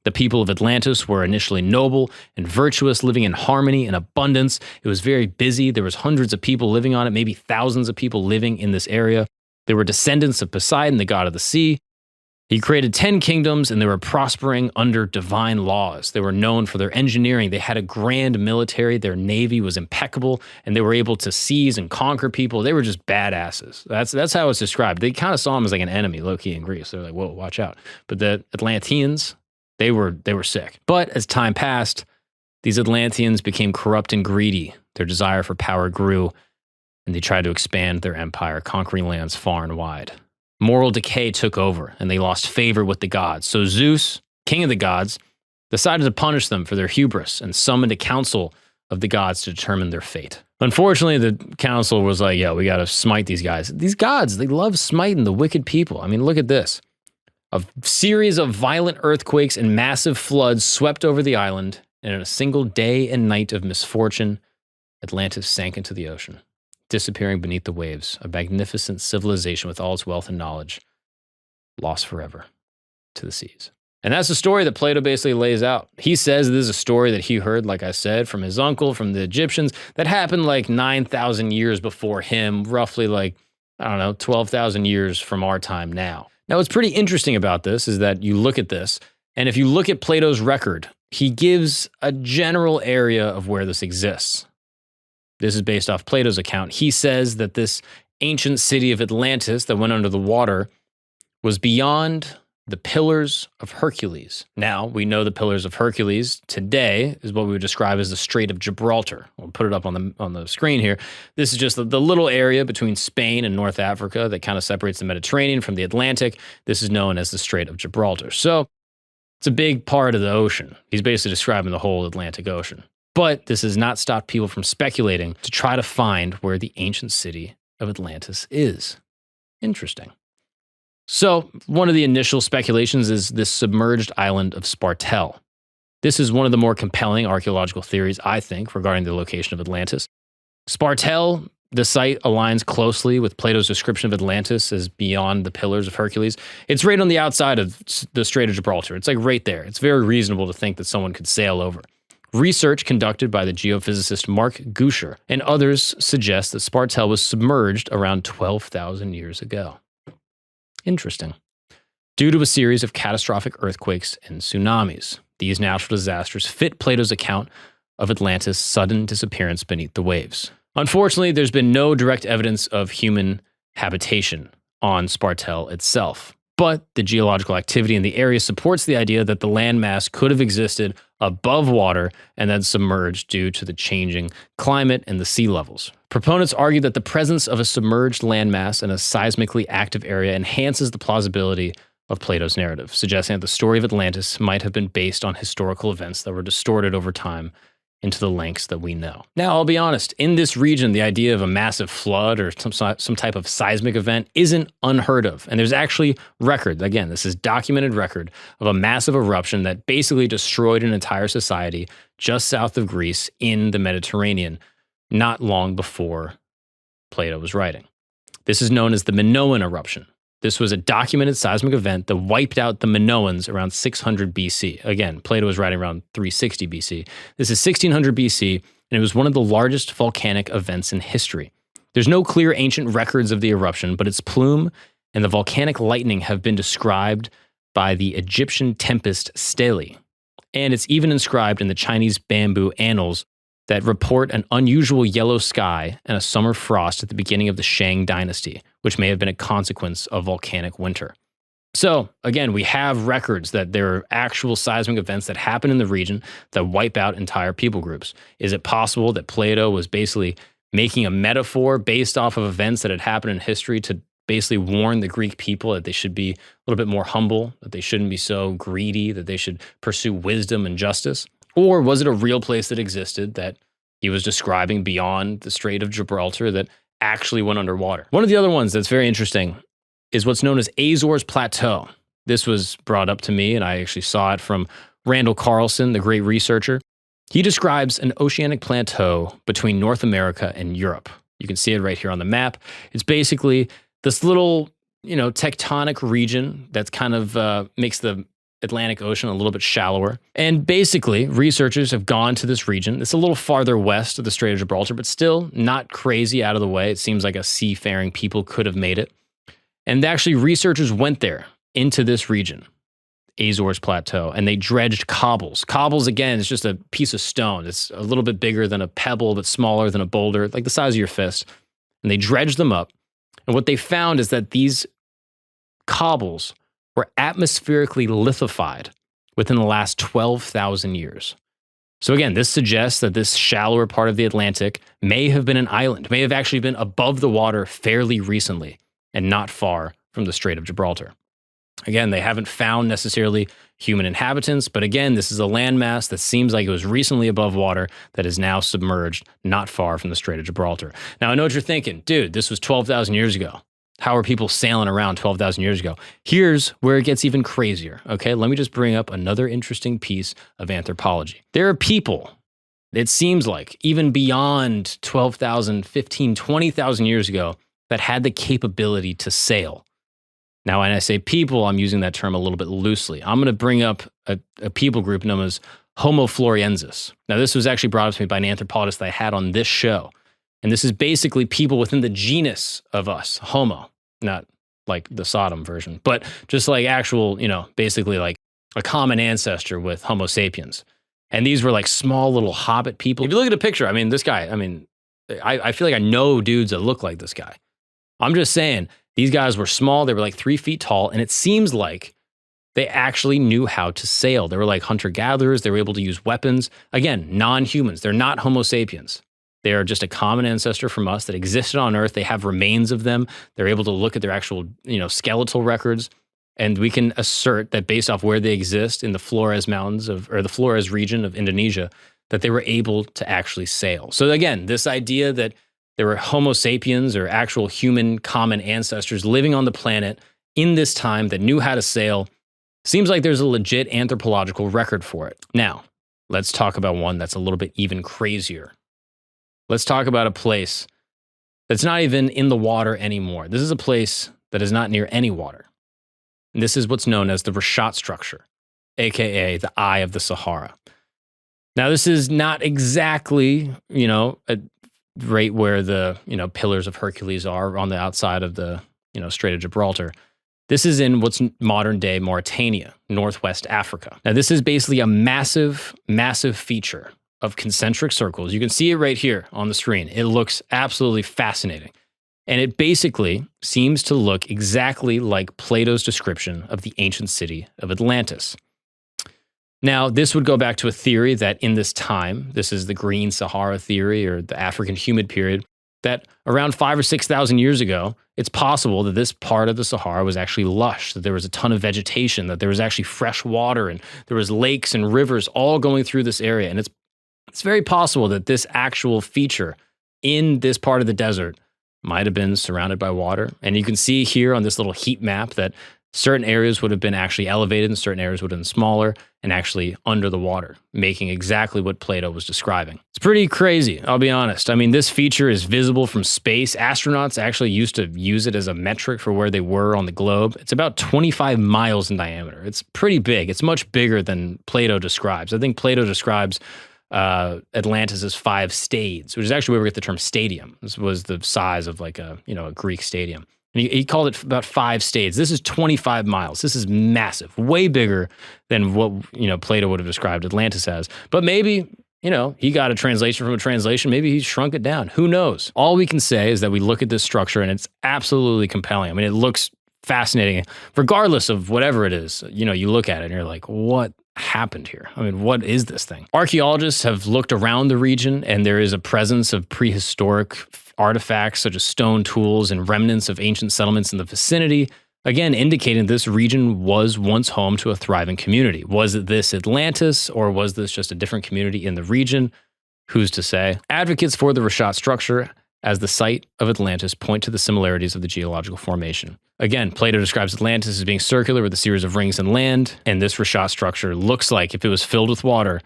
The people of Atlantis were initially noble and virtuous, living in harmony and abundance. It was very busy. There was hundreds of people living on it, maybe thousands of people living in this area. They were descendants of Poseidon, the god of the sea. He created 10 kingdoms, and they were prospering under divine laws. They were known for their engineering. They had a grand military. Their navy was impeccable, and they were able to seize and conquer people. They were just badasses. That's how it's described. They kind of saw him as like an enemy, low-key in Greece. They're like, whoa, watch out. But the Atlanteans, they were sick. But as time passed, these Atlanteans became corrupt and greedy. Their desire for power grew, and they tried to expand their empire, conquering lands far and wide. Moral decay took over, and they lost favor with the gods. So Zeus, king of the gods, decided to punish them for their hubris and summoned a council of the gods to determine their fate. Unfortunately, the council was like, we got to smite these guys. These gods, they love smiting the wicked people. I mean, look at this. A series of violent earthquakes and massive floods swept over the island, and in a single day and night of misfortune, Atlantis sank into the ocean, disappearing beneath the waves, a magnificent civilization with all its wealth and knowledge, lost forever to the seas. And that's the story that Plato basically lays out. He says this is a story that he heard, like I said, from his uncle, from the Egyptians, that happened like 9,000 years before him, roughly like, 12,000 years from our time now. Now, what's pretty interesting about this is that you look at this, and if you look at Plato's record, he gives a general area of where this exists. This is based off Plato's account. He says that this ancient city of Atlantis that went under the water was beyond the Pillars of Hercules. Now, we know the Pillars of Hercules today is what we would describe as the Strait of Gibraltar. We'll put it up on the screen here. This is just the little area between Spain and North Africa that kind of separates the Mediterranean from the Atlantic. This is known as the Strait of Gibraltar. So it's a big part of the ocean. He's basically describing the whole Atlantic Ocean. But this has not stopped people from speculating to try to find where the ancient city of Atlantis is. Interesting. So, one of the initial speculations is this submerged island of Spartel. This is one of the more compelling archaeological theories, I think, regarding the location of Atlantis. Spartel, the site aligns closely with Plato's description of Atlantis as beyond the Pillars of Hercules. It's right on the outside of the Strait of Gibraltar. It's like right there. It's very reasonable to think that someone could sail over. Research conducted by the geophysicist Mark Gusher and others suggest that Spartel was submerged around 12,000 years ago. Interesting. Due to a series of catastrophic earthquakes and tsunamis, these natural disasters fit Plato's account of Atlantis' sudden disappearance beneath the waves. Unfortunately, there's been no direct evidence of human habitation on Spartel itself, but the geological activity in the area supports the idea that the landmass could have existed above water and then submerged due to the changing climate and the sea levels. Proponents argue that the presence of a submerged landmass in a seismically active area enhances the plausibility of Plato's narrative, suggesting that the story of Atlantis might have been based on historical events that were distorted over time into the lengths that we know. Now, I'll be honest, in this region, the idea of a massive flood or some type of seismic event isn't unheard of. And there's actually record, again, this is documented record of a massive eruption that basically destroyed an entire society just south of Greece in the Mediterranean, not long before Plato was writing. This is known as the Minoan eruption. This was a documented seismic event that wiped out the Minoans around 600 BC. Again, Plato was writing around 360 BC. This is 1600 BC, and it was one of the largest volcanic events in history. There's no clear ancient records of the eruption, but its plume and the volcanic lightning have been described by the Egyptian tempest stele. And it's even inscribed in the Chinese bamboo annals that report an unusual yellow sky and a summer frost at the beginning of the Shang dynasty, which may have been a consequence of volcanic winter. So, again, we have records that there are actual seismic events that happen in the region that wipe out entire people groups. Is it possible that Plato was basically making a metaphor based off of events that had happened in history to basically warn the Greek people that they should be a little bit more humble, that they shouldn't be so greedy, that they should pursue wisdom and justice? Or was it a real place that existed that he was describing beyond the Strait of Gibraltar that actually went underwater? One of the other ones that's very interesting is what's known as Azores Plateau. This was brought up to me, and I actually saw it from Randall Carlson, the great researcher. He describes an oceanic plateau between North America and Europe. You can see it right here on the map. It's basically this little, tectonic region that's kind of makes the Atlantic Ocean a little bit shallower. And basically, researchers have gone to this region. It's a little farther west of the Strait of Gibraltar, but still not crazy out of the way. It seems like a seafaring people could have made it. And actually, researchers went there into this region, Azores Plateau, and they dredged cobbles. Cobbles, again, is just a piece of stone. It's a little bit bigger than a pebble, but smaller than a boulder, like the size of your fist. And they dredged them up. And what they found is that these cobbles were atmospherically lithified within the last 12,000 years. So again, this suggests that this shallower part of the Atlantic may have been an island, may have actually been above the water fairly recently and not far from the Strait of Gibraltar. Again, they haven't found necessarily human inhabitants, but again, this is a landmass that seems like it was recently above water that is now submerged not far from the Strait of Gibraltar. Now, I know what you're thinking. Dude, this was 12,000 years ago. How are people sailing around 12,000 years ago? Here's where it gets even crazier, okay? Let me just bring up another interesting piece of anthropology. There are people, it seems like, even beyond 12,000, 15, 20,000 years ago that had the capability to sail. Now, when I say people, I'm using that term a little bit loosely. I'm going to bring up a people group known as Homo floresiensis. Now, this was actually brought up to me by an anthropologist that I had on this show. And this is basically people within the genus of us, Homo, not like the Sodom version, but just like actual, basically like a common ancestor with Homo sapiens. And these were like small little hobbit people. If you look at a picture, this guy, I feel like I know dudes that look like this guy. I'm just saying, these guys were small. They were like 3 feet tall. And it seems like They actually knew how to sail. They were like hunter-gatherers. They were able to use weapons. Again, non-humans. They're not Homo sapiens. They are just a common ancestor from us that existed on Earth. They have remains of them. They're able to look at their actual, skeletal records. And we can assert that based off where they exist in the Flores Mountains or the Flores region of Indonesia, that they were able to actually sail. So again, this idea that there were Homo sapiens or actual human common ancestors living on the planet in this time that knew how to sail seems like there's a legit anthropological record for it. Now, let's talk about one that's a little bit even crazier. Let's talk about a place that's not even in the water anymore. This is a place that is not near any water. And this is what's known as the Reshat structure, aka the Eye of the Sahara. Now, this is not exactly, right where the, pillars of Hercules are on the outside of the, Strait of Gibraltar. This is in what's modern day Mauritania, Northwest Africa. Now, this is basically a massive, massive feature of concentric circles. You can see it right here on the screen. It looks absolutely fascinating. And it basically seems to look exactly like Plato's description of the ancient city of Atlantis. Now, this would go back to a theory that in this time, this is the Green Sahara theory or the African humid period, that around 5,000 or 6,000 years ago, it's possible that this part of the Sahara was actually lush, that there was a ton of vegetation, that there was actually fresh water, and there was lakes and rivers all going through this area. And it's very possible that this actual feature in this part of the desert might have been surrounded by water. And you can see here on this little heat map that certain areas would have been actually elevated and certain areas would have been smaller and actually under the water, making exactly what Plato was describing. It's pretty crazy, I'll be honest. I mean, this feature is visible from space. Astronauts actually used to use it as a metric for where they were on the globe. It's about 25 miles in diameter. It's pretty big. It's much bigger than Plato describes. I think Plato describes Atlantis as 5 stades, which is actually where we get the term stadium. This was the size of like a Greek stadium. And he called it about 5 stades. This is 25 miles. This is massive, way bigger than what, Plato would have described Atlantis as. But maybe, he got a translation from a translation. Maybe he shrunk it down. Who knows? All we can say is that we look at this structure and it's absolutely compelling. I mean, it looks fascinating, regardless of whatever it is. You look at it and you're like, what happened here? I mean, what is this thing? Archaeologists have looked around the region and there is a presence of prehistoric artifacts such as stone tools and remnants of ancient settlements in the vicinity, again indicating this region was once home to a thriving community. Was this Atlantis or was this just a different community in the region? Who's to say? Advocates for the Reshat structure as the site of Atlantis point to the similarities of the geological formation. Again, Plato describes Atlantis as being circular with a series of rings and land, and this Reshat structure looks like, if it was filled with water,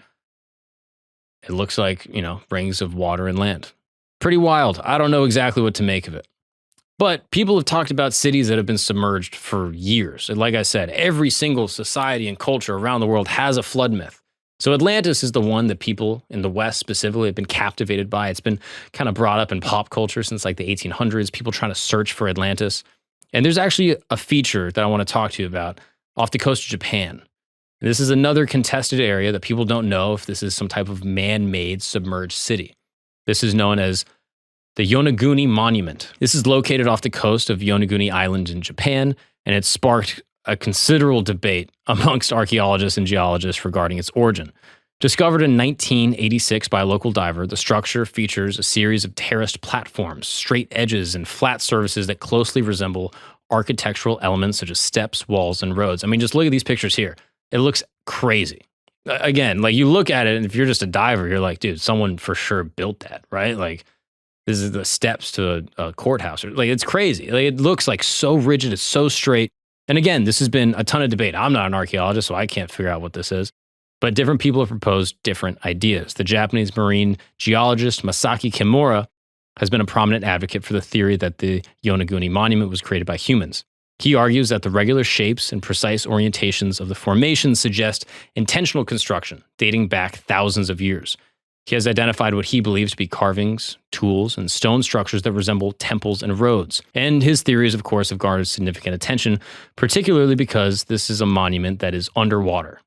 it looks like, rings of water and land. Pretty wild. I don't know exactly what to make of it. But people have talked about cities that have been submerged for years. And like I said, every single society and culture around the world has a flood myth. So Atlantis is the one that people in the West specifically have been captivated by. It's been kind of brought up in pop culture since like the 1800s, people trying to search for Atlantis. And there's actually a feature that I want to talk to you about off the coast of Japan. And this is another contested area that people don't know if this is some type of man-made submerged city. This is known as the Yonaguni Monument. This is located off the coast of Yonaguni Island in Japan, and it sparked a considerable debate amongst archaeologists and geologists regarding its origin. Discovered in 1986 by a local diver, the structure features a series of terraced platforms, straight edges, and flat surfaces that closely resemble architectural elements such as steps, walls, and roads. I mean, just look at these pictures here. It looks crazy. Again, like you look at it, and if you're just a diver, you're like, dude, someone for sure built that, right? Like, this is the steps to a courthouse. Like, it's crazy. Like, it looks like so rigid. It's so straight. And again, this has been a ton of debate. I'm not an archaeologist, so I can't figure out what this is. But different people have proposed different ideas. The Japanese marine geologist Masaki Kimura has been a prominent advocate for the theory that the Yonaguni Monument was created by humans. He argues that the regular shapes and precise orientations of the formation suggest intentional construction dating back thousands of years. He has identified what he believes to be carvings, tools, and stone structures that resemble temples and roads. And his theories, of course, have garnered significant attention, particularly because this is a monument that is underwater.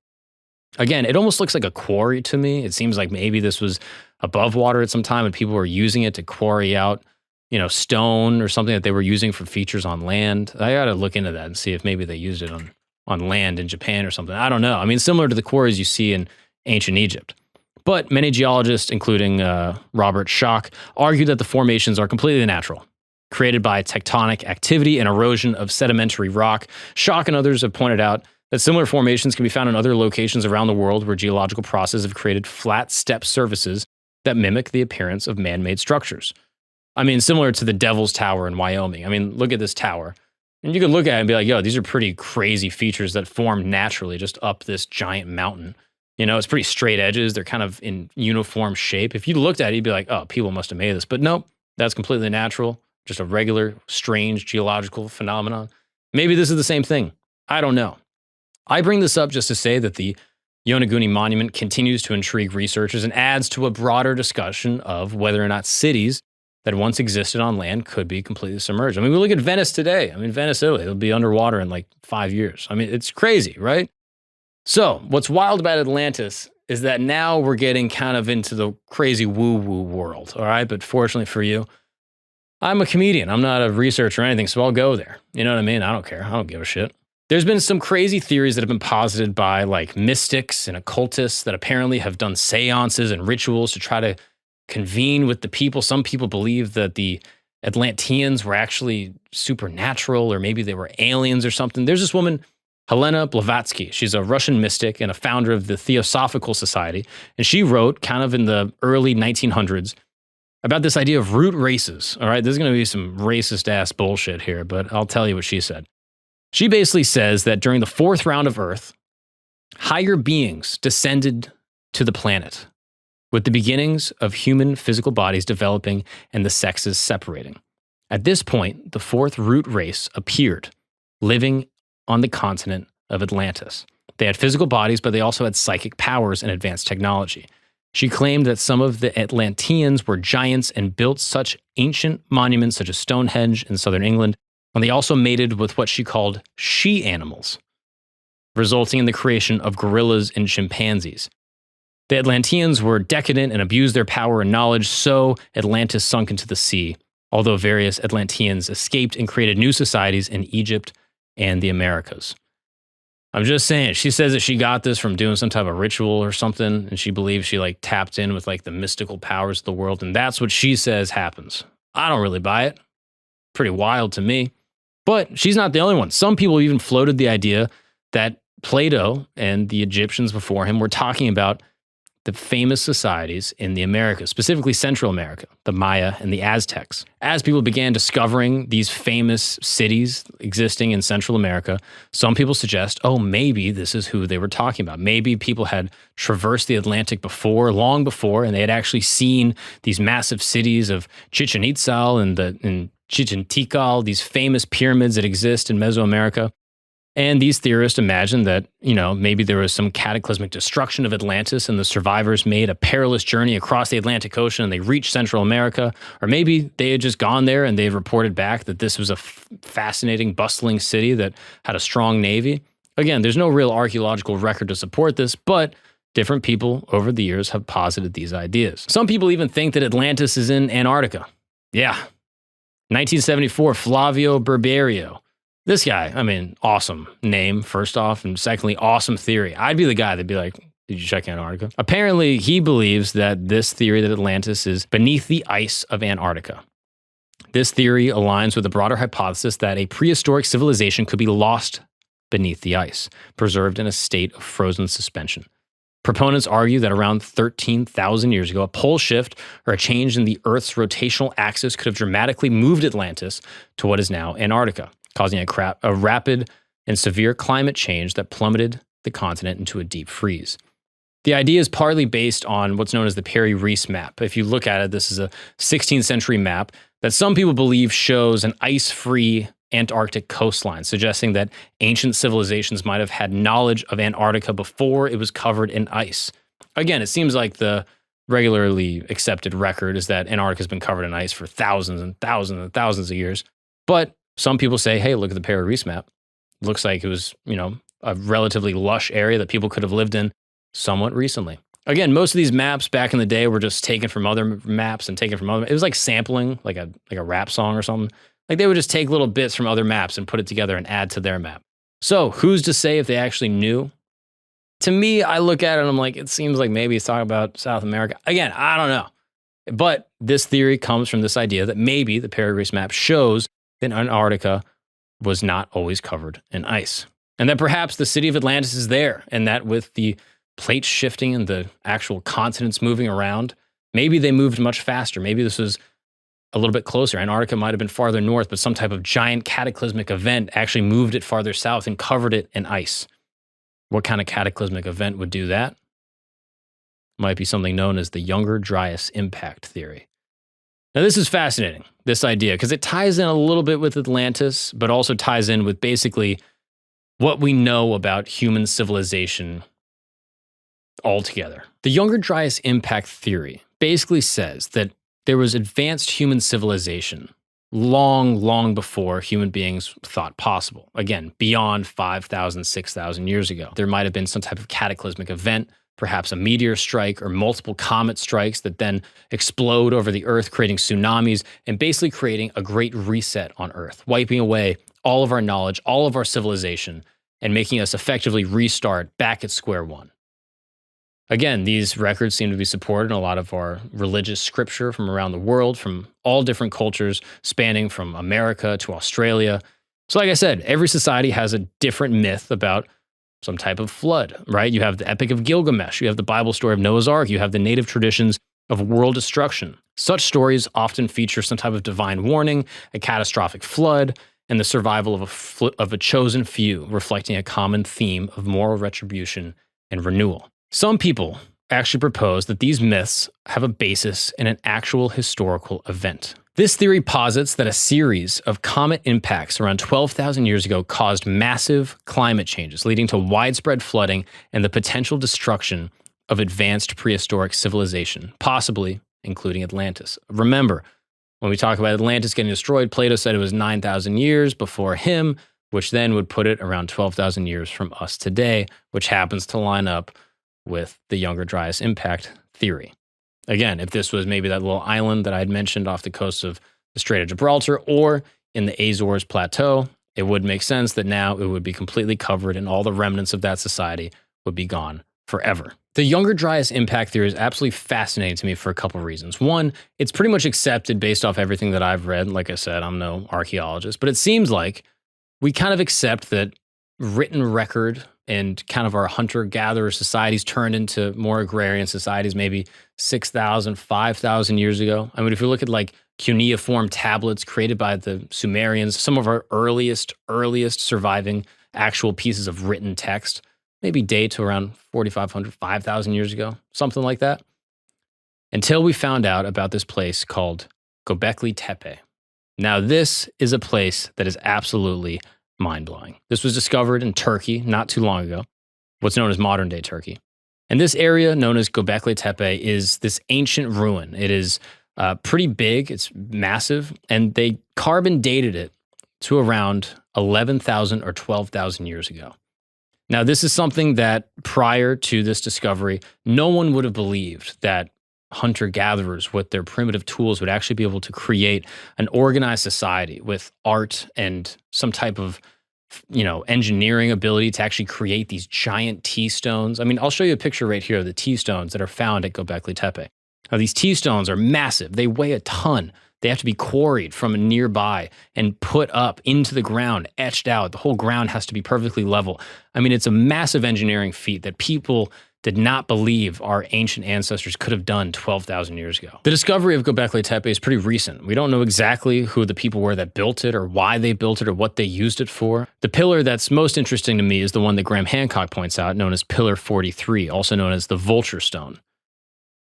Again, it almost looks like a quarry to me. It seems like maybe this was above water at some time and people were using it to quarry out, stone or something that they were using for features on land. I got to look into that and see if maybe they used it on on land in Japan or something. I don't know. I mean, similar to the quarries you see in ancient Egypt. But many geologists, including Robert Schoch, argue that the formations are completely natural, created by tectonic activity and erosion of sedimentary rock. Schoch and others have pointed out that similar formations can be found in other locations around the world where geological processes have created flat step surfaces that mimic the appearance of man-made structures. I mean, similar to the Devil's Tower in Wyoming. I mean, look at this tower. And you could look at it and be like, yo, these are pretty crazy features that formed naturally just up this giant mountain. You know, it's pretty straight edges. They're kind of in uniform shape. If you looked at it, you'd be like, oh, people must have made this. But nope, that's completely natural. Just a regular, strange geological phenomenon. Maybe this is the same thing. I don't know. I bring this up just to say that the Yonaguni Monument continues to intrigue researchers and adds to a broader discussion of whether or not cities that once existed on land could be completely submerged. I mean, we look at Venice today. I mean, Venice, Italy, it'll be underwater in like 5 years. I mean, it's crazy, right? So what's wild about Atlantis is that now we're getting kind of into the crazy woo-woo world, all right? But fortunately for you, I'm a comedian. I'm not a researcher or anything, so I'll go there. You know what I mean? I don't care. I don't give a shit. There's been some crazy theories that have been posited by like mystics and occultists that apparently have done seances and rituals to try to convene with the people. Some people believe that the Atlanteans were actually supernatural, or maybe they were aliens or something. There's this woman, Helena Blavatsky. She's a Russian mystic and a founder of the Theosophical Society. And she wrote kind of in the early 1900s about this idea of root races. All right, there's going to be some racist ass bullshit here, but I'll tell you what she said. She basically says that during the fourth round of Earth, higher beings descended to the planet with the beginnings of human physical bodies developing and the sexes separating. At this point, the fourth root race appeared, living on the continent of Atlantis. They had physical bodies, but they also had psychic powers and advanced technology. She claimed that some of the Atlanteans were giants and built such ancient monuments such as Stonehenge in southern England, and they also mated with what she called she-animals, resulting in the creation of gorillas and chimpanzees. The Atlanteans were decadent and abused their power and knowledge, so Atlantis sunk into the sea, although various Atlanteans escaped and created new societies in Egypt and the Americas. I'm just saying, she says that she got this from doing some type of ritual or something, and she believes she like tapped in with like the mystical powers of the world, and that's what she says happens. I don't really buy it. Pretty wild to me. But she's not the only one. Some people even floated the idea that Plato and the Egyptians before him were talking about the famous societies in the Americas, specifically Central America, the Maya and the Aztecs. As people began discovering these famous cities existing in Central America, some people suggest, oh, maybe this is who they were talking about. Maybe people had traversed the Atlantic before, long before, and they had actually seen these massive cities of Chichen Itzal and Chichen Tikal, these famous pyramids that exist in Mesoamerica. And these theorists imagine that, maybe there was some cataclysmic destruction of Atlantis and the survivors made a perilous journey across the Atlantic Ocean and they reached Central America. Or maybe they had just gone there and they had reported back that this was a fascinating, bustling city that had a strong navy. Again, there's no real archaeological record to support this, but different people over the years have posited these ideas. Some people even think that Atlantis is in Antarctica. Yeah. 1974, Flavio Berberio. This guy, awesome name, first off, and secondly, awesome theory. I'd be the guy that'd be like, did you check Antarctica? Apparently, he believes that this theory that Atlantis is beneath the ice of Antarctica. This theory aligns with the broader hypothesis that a prehistoric civilization could be lost beneath the ice, preserved in a state of frozen suspension. Proponents argue that around 13,000 years ago, a pole shift or a change in the Earth's rotational axis could have dramatically moved Atlantis to what is now Antarctica, causing a rapid and severe climate change that plummeted the continent into a deep freeze. The idea is partly based on what's known as the Perry-Reese map. If you look at it, this is a 16th century map that some people believe shows an ice-free Antarctic coastline, suggesting that ancient civilizations might have had knowledge of Antarctica before it was covered in ice. Again, it seems like the regularly accepted record is that Antarctica has been covered in ice for thousands and thousands and thousands of years. But some people say, hey, look at the Perry-Reese map. It looks like it was, a relatively lush area that people could have lived in somewhat recently. Again, most of these maps back in the day were just taken from other maps and taken from other. It was like sampling, like a rap song or something. Like they would just take little bits from other maps and put it together and add to their map. So who's to say if they actually knew? To me, I look at it and I'm like, it seems like maybe he's talking about South America. Again, I don't know. But this theory comes from this idea that maybe the Paragrace map shows that Antarctica was not always covered in ice. And that perhaps the city of Atlantis is there, and that with the plates shifting and the actual continents moving around, maybe they moved much faster. Maybe this was a little bit closer. Antarctica might have been farther north, but some type of giant cataclysmic event actually moved it farther south and covered it in ice. What kind of cataclysmic event would do that? Might be something known as the Younger-Dryas impact theory. Now, this is fascinating, this idea, because it ties in a little bit with Atlantis, but also ties in with basically what we know about human civilization altogether. The Younger-Dryas impact theory basically says that there was advanced human civilization long, long before human beings thought possible. Again, beyond 5,000, 6,000 years ago. There might have been some type of cataclysmic event, perhaps a meteor strike or multiple comet strikes that then explode over the Earth, creating tsunamis and basically creating a great reset on Earth, wiping away all of our knowledge, all of our civilization, and making us effectively restart back at square one. Again, these records seem to be supported in a lot of our religious scripture from around the world, from all different cultures, spanning from America to Australia. So like I said, every society has a different myth about some type of flood, right? You have the Epic of Gilgamesh, you have the Bible story of Noah's Ark, you have the native traditions of world destruction. Such stories often feature some type of divine warning, a catastrophic flood, and the survival of a chosen few, reflecting a common theme of moral retribution and renewal. Some people actually propose that these myths have a basis in an actual historical event. This theory posits that a series of comet impacts around 12,000 years ago caused massive climate changes, leading to widespread flooding and the potential destruction of advanced prehistoric civilization, possibly including Atlantis. Remember, when we talk about Atlantis getting destroyed, Plato said it was 9,000 years before him, which then would put it around 12,000 years from us today, which happens to line up with the Younger-Dryas impact theory. Again, if this was maybe that little island that I'd mentioned off the coast of the Strait of Gibraltar or in the Azores Plateau, it would make sense that now it would be completely covered and all the remnants of that society would be gone forever. The Younger-Dryas impact theory is absolutely fascinating to me for a couple of reasons. One, it's pretty much accepted based off everything that I've read. Like I said, I'm no archaeologist, but it seems like we kind of accept that written record and kind of our hunter-gatherer societies turned into more agrarian societies maybe 6,000, 5,000 years ago. I mean, if you look at like cuneiform tablets created by the Sumerians, some of our earliest surviving actual pieces of written text, maybe date to around 4,500, 5,000 years ago, something like that. Until we found out about this place called Göbekli Tepe. Now, this is a place that is absolutely mind-blowing. This was discovered in Turkey not too long ago, what's known as modern-day Turkey. And this area, known as Göbekli Tepe, is this ancient ruin. It is pretty big, it's massive, and they carbon dated it to around 11,000 or 12,000 years ago. Now, this is something that prior to this discovery, no one would have believed that hunter-gatherers with their primitive tools would actually be able to create an organized society with art and some type of, engineering ability to actually create these giant T-stones. I mean, I'll show you a picture right here of the T-stones that are found at Göbekli Tepe. Now, these T-stones are massive. They weigh a ton. They have to be quarried from nearby and put up into the ground, etched out. The whole ground has to be perfectly level. I mean, it's a massive engineering feat that people did not believe our ancient ancestors could have done 12,000 years ago. The discovery of Göbekli Tepe is pretty recent. We don't know exactly who the people were that built it or why they built it or what they used it for. The pillar that's most interesting to me is the one that Graham Hancock points out, known as Pillar 43, also known as the Vulture Stone.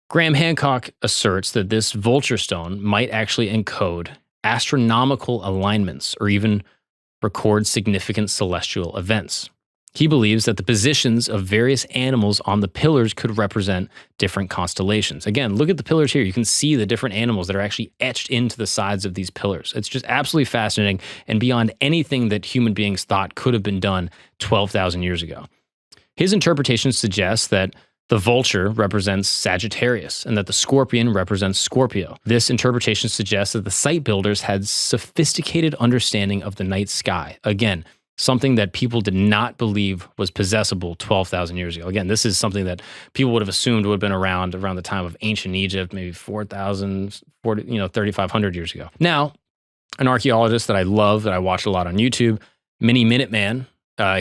Graham Hancock asserts that this Vulture Stone might actually encode astronomical alignments or even record significant celestial events. He believes that the positions of various animals on the pillars could represent different constellations. Again, look at the pillars here. You can see the different animals that are actually etched into the sides of these pillars. It's just absolutely fascinating and beyond anything that human beings thought could have been done 12,000 years ago. His interpretation suggests that the vulture represents Sagittarius and that the scorpion represents Scorpio. This interpretation suggests that the site builders had sophisticated understanding of the night sky. Again, something that people did not believe was possessible 12,000 years ago. Again, this is something that people would have assumed would have been around the time of ancient Egypt, maybe 4,000, 3,500 years ago. Now, an archaeologist that I love, that I watch a lot on YouTube, Mini Minuteman,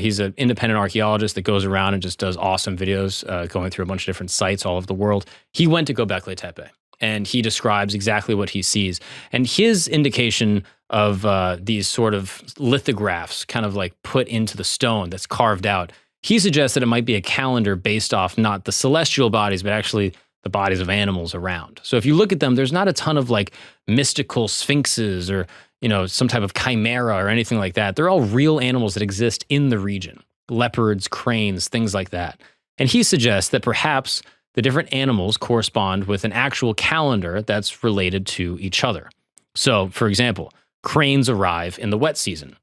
he's an independent archaeologist that goes around and just does awesome videos going through a bunch of different sites all over the world. He went to Göbekli Tepe, and he describes exactly what he sees. And his indication of these sort of lithographs kind of like put into the stone that's carved out, he suggests that it might be a calendar based off not the celestial bodies, but actually the bodies of animals around. So if you look at them, there's not a ton of like mystical sphinxes or, some type of chimera or anything like that. They're all real animals that exist in the region. Leopards, cranes, things like that. And he suggests that perhaps the different animals correspond with an actual calendar that's related to each other. So, for example, cranes arrive in the wet season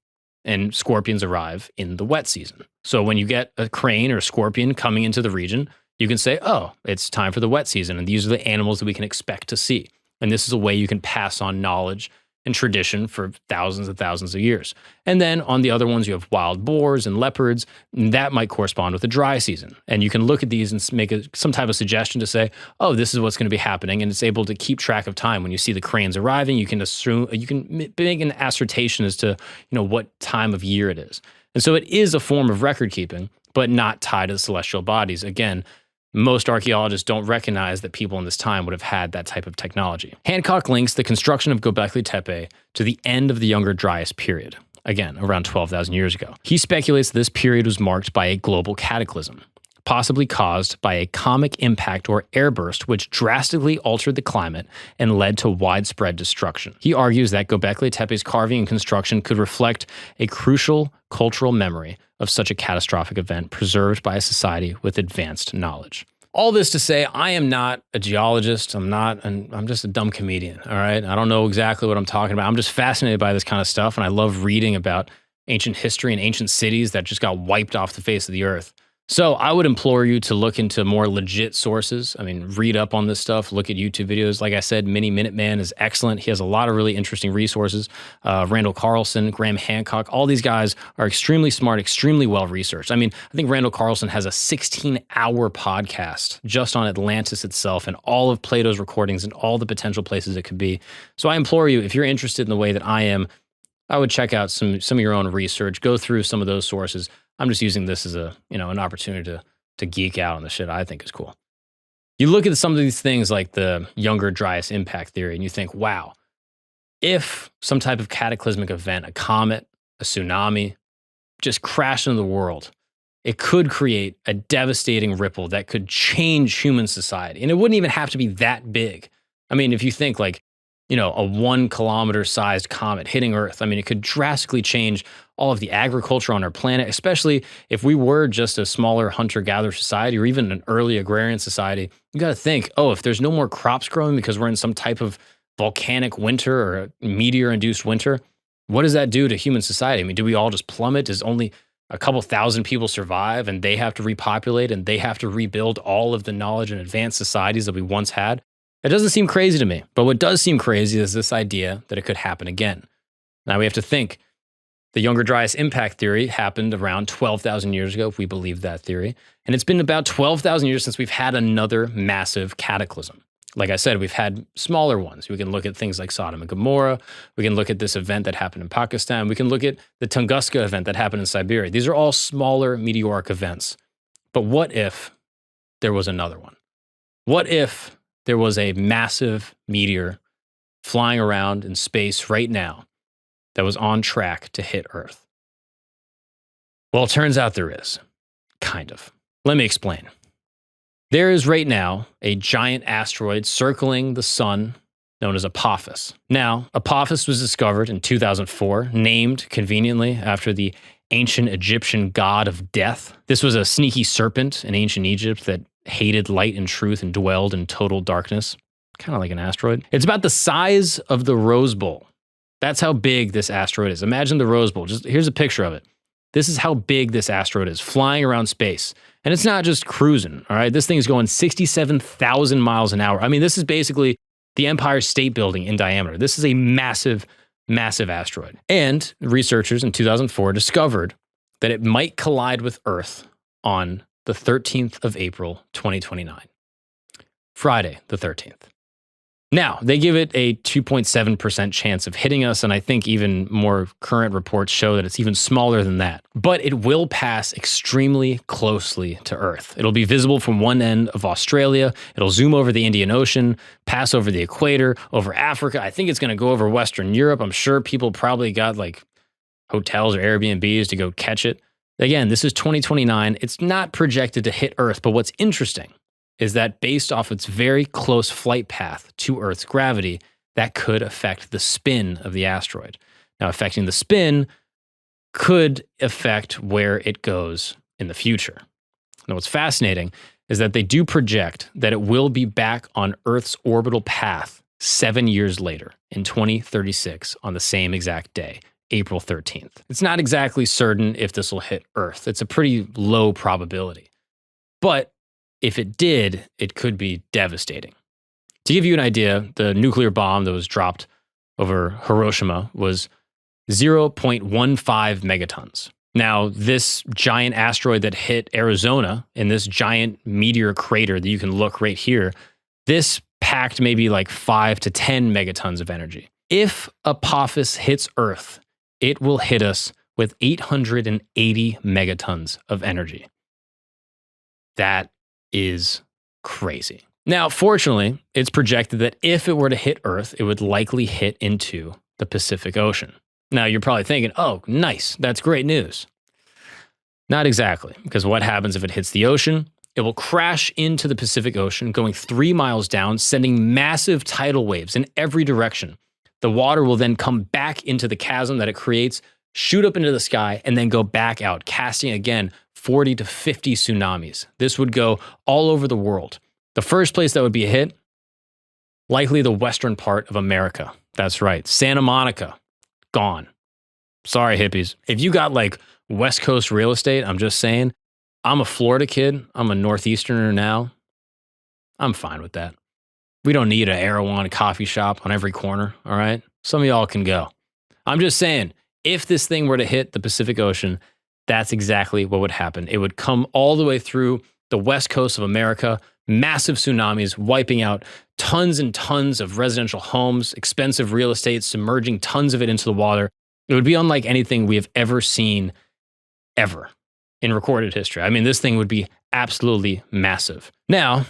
and scorpions arrive in the wet season. So when you get a crane or a scorpion coming into the region, you can say, oh, it's time for the wet season, and these are the animals that we can expect to see. And this is a way you can pass on knowledge and tradition for thousands and thousands of years. And then on the other ones, you have wild boars and leopards, and that might correspond with the dry season. And you can look at these and make some type of suggestion to say, oh, this is what's going to be happening. And it's able to keep track of time. When you see the cranes arriving, you can make an assertion as to, what time of year it is. And so it is a form of record keeping, but not tied to the celestial bodies. Again, most archaeologists don't recognize that people in this time would have had that type of technology. Hancock links the construction of Göbekli Tepe to the end of the Younger-Dryas period, again, around 12,000 years ago. He speculates this period was marked by a global cataclysm, possibly caused by a comet impact or airburst which drastically altered the climate and led to widespread destruction. He argues that Göbekli Tepe's carving and construction could reflect a crucial cultural memory of such a catastrophic event preserved by a society with advanced knowledge. All this to say, I am not a geologist. I'm just a dumb comedian, all right? I don't know exactly what I'm talking about. I'm just fascinated by this kind of stuff, and I love reading about ancient history and ancient cities that just got wiped off the face of the earth. So I would implore you to look into more legit sources. I mean, read up on this stuff, look at YouTube videos. Like I said, Mini Minuteman is excellent. He has a lot of really interesting resources. Randall Carlson, Graham Hancock, all these guys are extremely smart, extremely well-researched. I mean, I think Randall Carlson has a 16-hour podcast just on Atlantis itself and all of Plato's recordings and all the potential places it could be. So I implore you, if you're interested in the way that I am, I would check out some of your own research, go through some of those sources. I'm just using this as an opportunity to geek out on the shit I think is cool. You look at some of these things like the Younger-Dryas impact theory, and you think, wow, if some type of cataclysmic event, a comet, a tsunami, just crashed into the world, it could create a devastating ripple that could change human society. And it wouldn't even have to be that big. I mean, if you think like, a 1 kilometer sized comet hitting Earth, I mean, it could drastically change all of the agriculture on our planet, especially if we were just a smaller hunter-gatherer society or even an early agrarian society. You got to think, if there's no more crops growing because we're in some type of volcanic winter or a meteor-induced winter, what does that do to human society? I mean, do we all just plummet? Does only a couple thousand people survive and they have to repopulate and they have to rebuild all of the knowledge and advanced societies that we once had? It doesn't seem crazy to me, but what does seem crazy is this idea that it could happen again. Now we have to think, the Younger-Dryas impact theory happened around 12,000 years ago, if we believe that theory, and it's been about 12,000 years since we've had another massive cataclysm. Like I said, we've had smaller ones. We can look at things like Sodom and Gomorrah. We can look at this event that happened in Pakistan. We can look at the Tunguska event that happened in Siberia. These are all smaller meteoric events. But what if there was another one? What if there was a massive meteor flying around in space right now that was on track to hit Earth? Well, it turns out there is. Kind of. Let me explain. There is right now a giant asteroid circling the sun known as Apophis. Now, Apophis was discovered in 2004, named conveniently after the ancient Egyptian god of death. This was a sneaky serpent in ancient Egypt that hated light and truth and dwelled in total darkness, kind of like an asteroid. It's about the size of the Rose Bowl. That's how big this asteroid is. Imagine the Rose Bowl. Here's a picture of it. This is how big this asteroid is, flying around space. And it's not just cruising, all right? This thing is going 67,000 miles an hour. I mean, this is basically the Empire State Building in diameter. This is a massive, massive asteroid. And researchers in 2004 discovered that it might collide with Earth on the 13th of April, 2029. Friday, the 13th. Now, they give it a 2.7% chance of hitting us, and I think even more current reports show that it's even smaller than that. But it will pass extremely closely to Earth. It'll be visible from one end of Australia, it'll zoom over the Indian Ocean, pass over the equator, over Africa. I think it's going to go over Western Europe. I'm sure people probably got like hotels or Airbnbs to go catch it. Again, this is 2029. It's not projected to hit Earth, but what's interesting is that based off its very close flight path to Earth's gravity, that could affect the spin of the asteroid. Now, affecting the spin could affect where it goes in the future. Now, what's fascinating is that they do project that it will be back on Earth's orbital path 7 years later, in 2036, on the same exact day, April 13th. It's not exactly certain if this will hit Earth. It's a pretty low probability. But if it did, it could be devastating. To give you an idea, the nuclear bomb that was dropped over Hiroshima was 0.15 megatons. Now, this giant asteroid that hit Arizona in this giant meteor crater that you can look right here, this packed maybe like 5 to 10 megatons of energy. If Apophis hits Earth, it will hit us with 880 megatons of energy. That is crazy. Now, fortunately, it's projected that if it were to hit Earth, it would likely hit into the Pacific Ocean. Now, you're probably thinking, oh, nice, that's great news. Not exactly, because what happens if it hits the ocean? It will crash into the Pacific Ocean, going 3 miles down, sending massive tidal waves in every direction. The water will then come back into the chasm that it creates, shoot up into the sky, and then go back out, casting again 40 to 50 tsunamis. This would go all over the world. The first place that would be hit, likely the western part of America. That's right, Santa Monica, gone. Sorry, hippies. If you got like West Coast real estate, I'm just saying, I'm a Florida kid. I'm a Northeasterner now. I'm fine with that. We don't need an Erewhon coffee shop on every corner, all right? Some of y'all can go. I'm just saying, if this thing were to hit the Pacific Ocean, that's exactly what would happen. It would come all the way through the west coast of America, massive tsunamis wiping out tons and tons of residential homes, expensive real estate, submerging tons of it into the water. It would be unlike anything we have ever seen, ever, in recorded history. I mean, this thing would be absolutely massive. Now,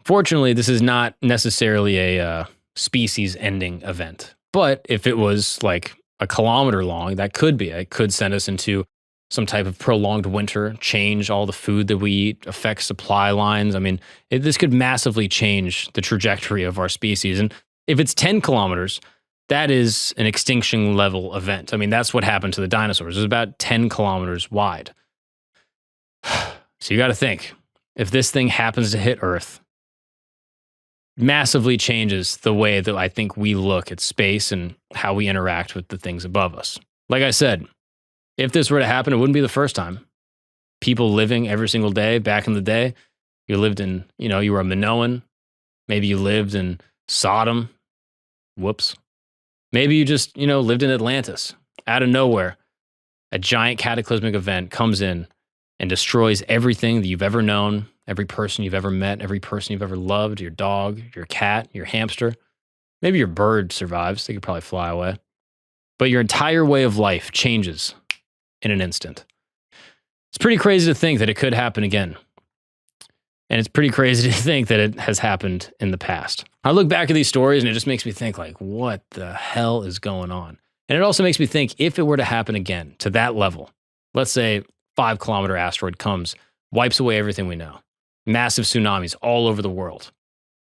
fortunately, this is not necessarily a species-ending event. But if it was like a kilometer long, that could be. It could send us into some type of prolonged winter, change all the food that we eat, affect supply lines. I mean, this could massively change the trajectory of our species. And if it's 10 kilometers, that is an extinction level event. I mean, that's what happened to the dinosaurs. It was about 10 kilometers wide. So you got to think, if this thing happens to hit Earth, massively changes the way that I think we look at space and how we interact with the things above us. Like I said, if this were to happen, it wouldn't be the first time. People living every single day back in the day, you lived in, you were a Minoan. Maybe you lived in Sodom. Whoops. Maybe you just, lived in Atlantis. Out of nowhere, a giant cataclysmic event comes in and destroys everything that you've ever known, every person you've ever met, every person you've ever loved, your dog, your cat, your hamster. Maybe your bird survives. They could probably fly away. But your entire way of life changes in an instant. It's pretty crazy to think that it could happen again. And it's pretty crazy to think that it has happened in the past. I look back at these stories and it just makes me think like, what the hell is going on? And it also makes me think if it were to happen again to that level, let's say 5-kilometer asteroid comes, wipes away everything we know. Massive tsunamis all over the world.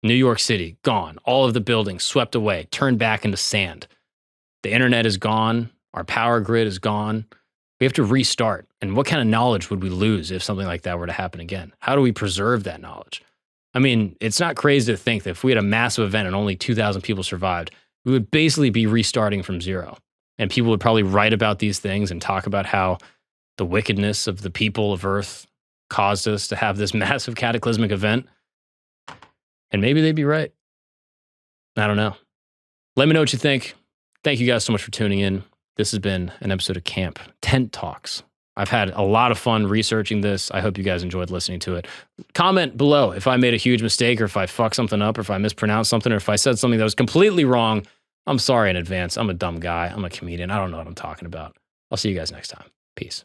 New York City, gone. All of the buildings swept away, turned back into sand. The internet is gone. Our power grid is gone. We have to restart. And what kind of knowledge would we lose if something like that were to happen again? How do we preserve that knowledge? I mean, it's not crazy to think that if we had a massive event and only 2,000 people survived, we would basically be restarting from zero. And people would probably write about these things and talk about how the wickedness of the people of Earth caused us to have this massive cataclysmic event. And maybe they'd be right. I don't know. Let me know what you think. Thank you guys so much for tuning in. This has been an episode of Camp Tent Talks I've had a lot of fun researching this. I hope you guys enjoyed listening to it. Comment below if I made a huge mistake or if I fucked something up or if I mispronounced something or if I said something that was completely wrong. I'm sorry in advance. I'm a dumb guy. I'm a comedian. I don't know what I'm talking about. I'll see you guys next time. Peace.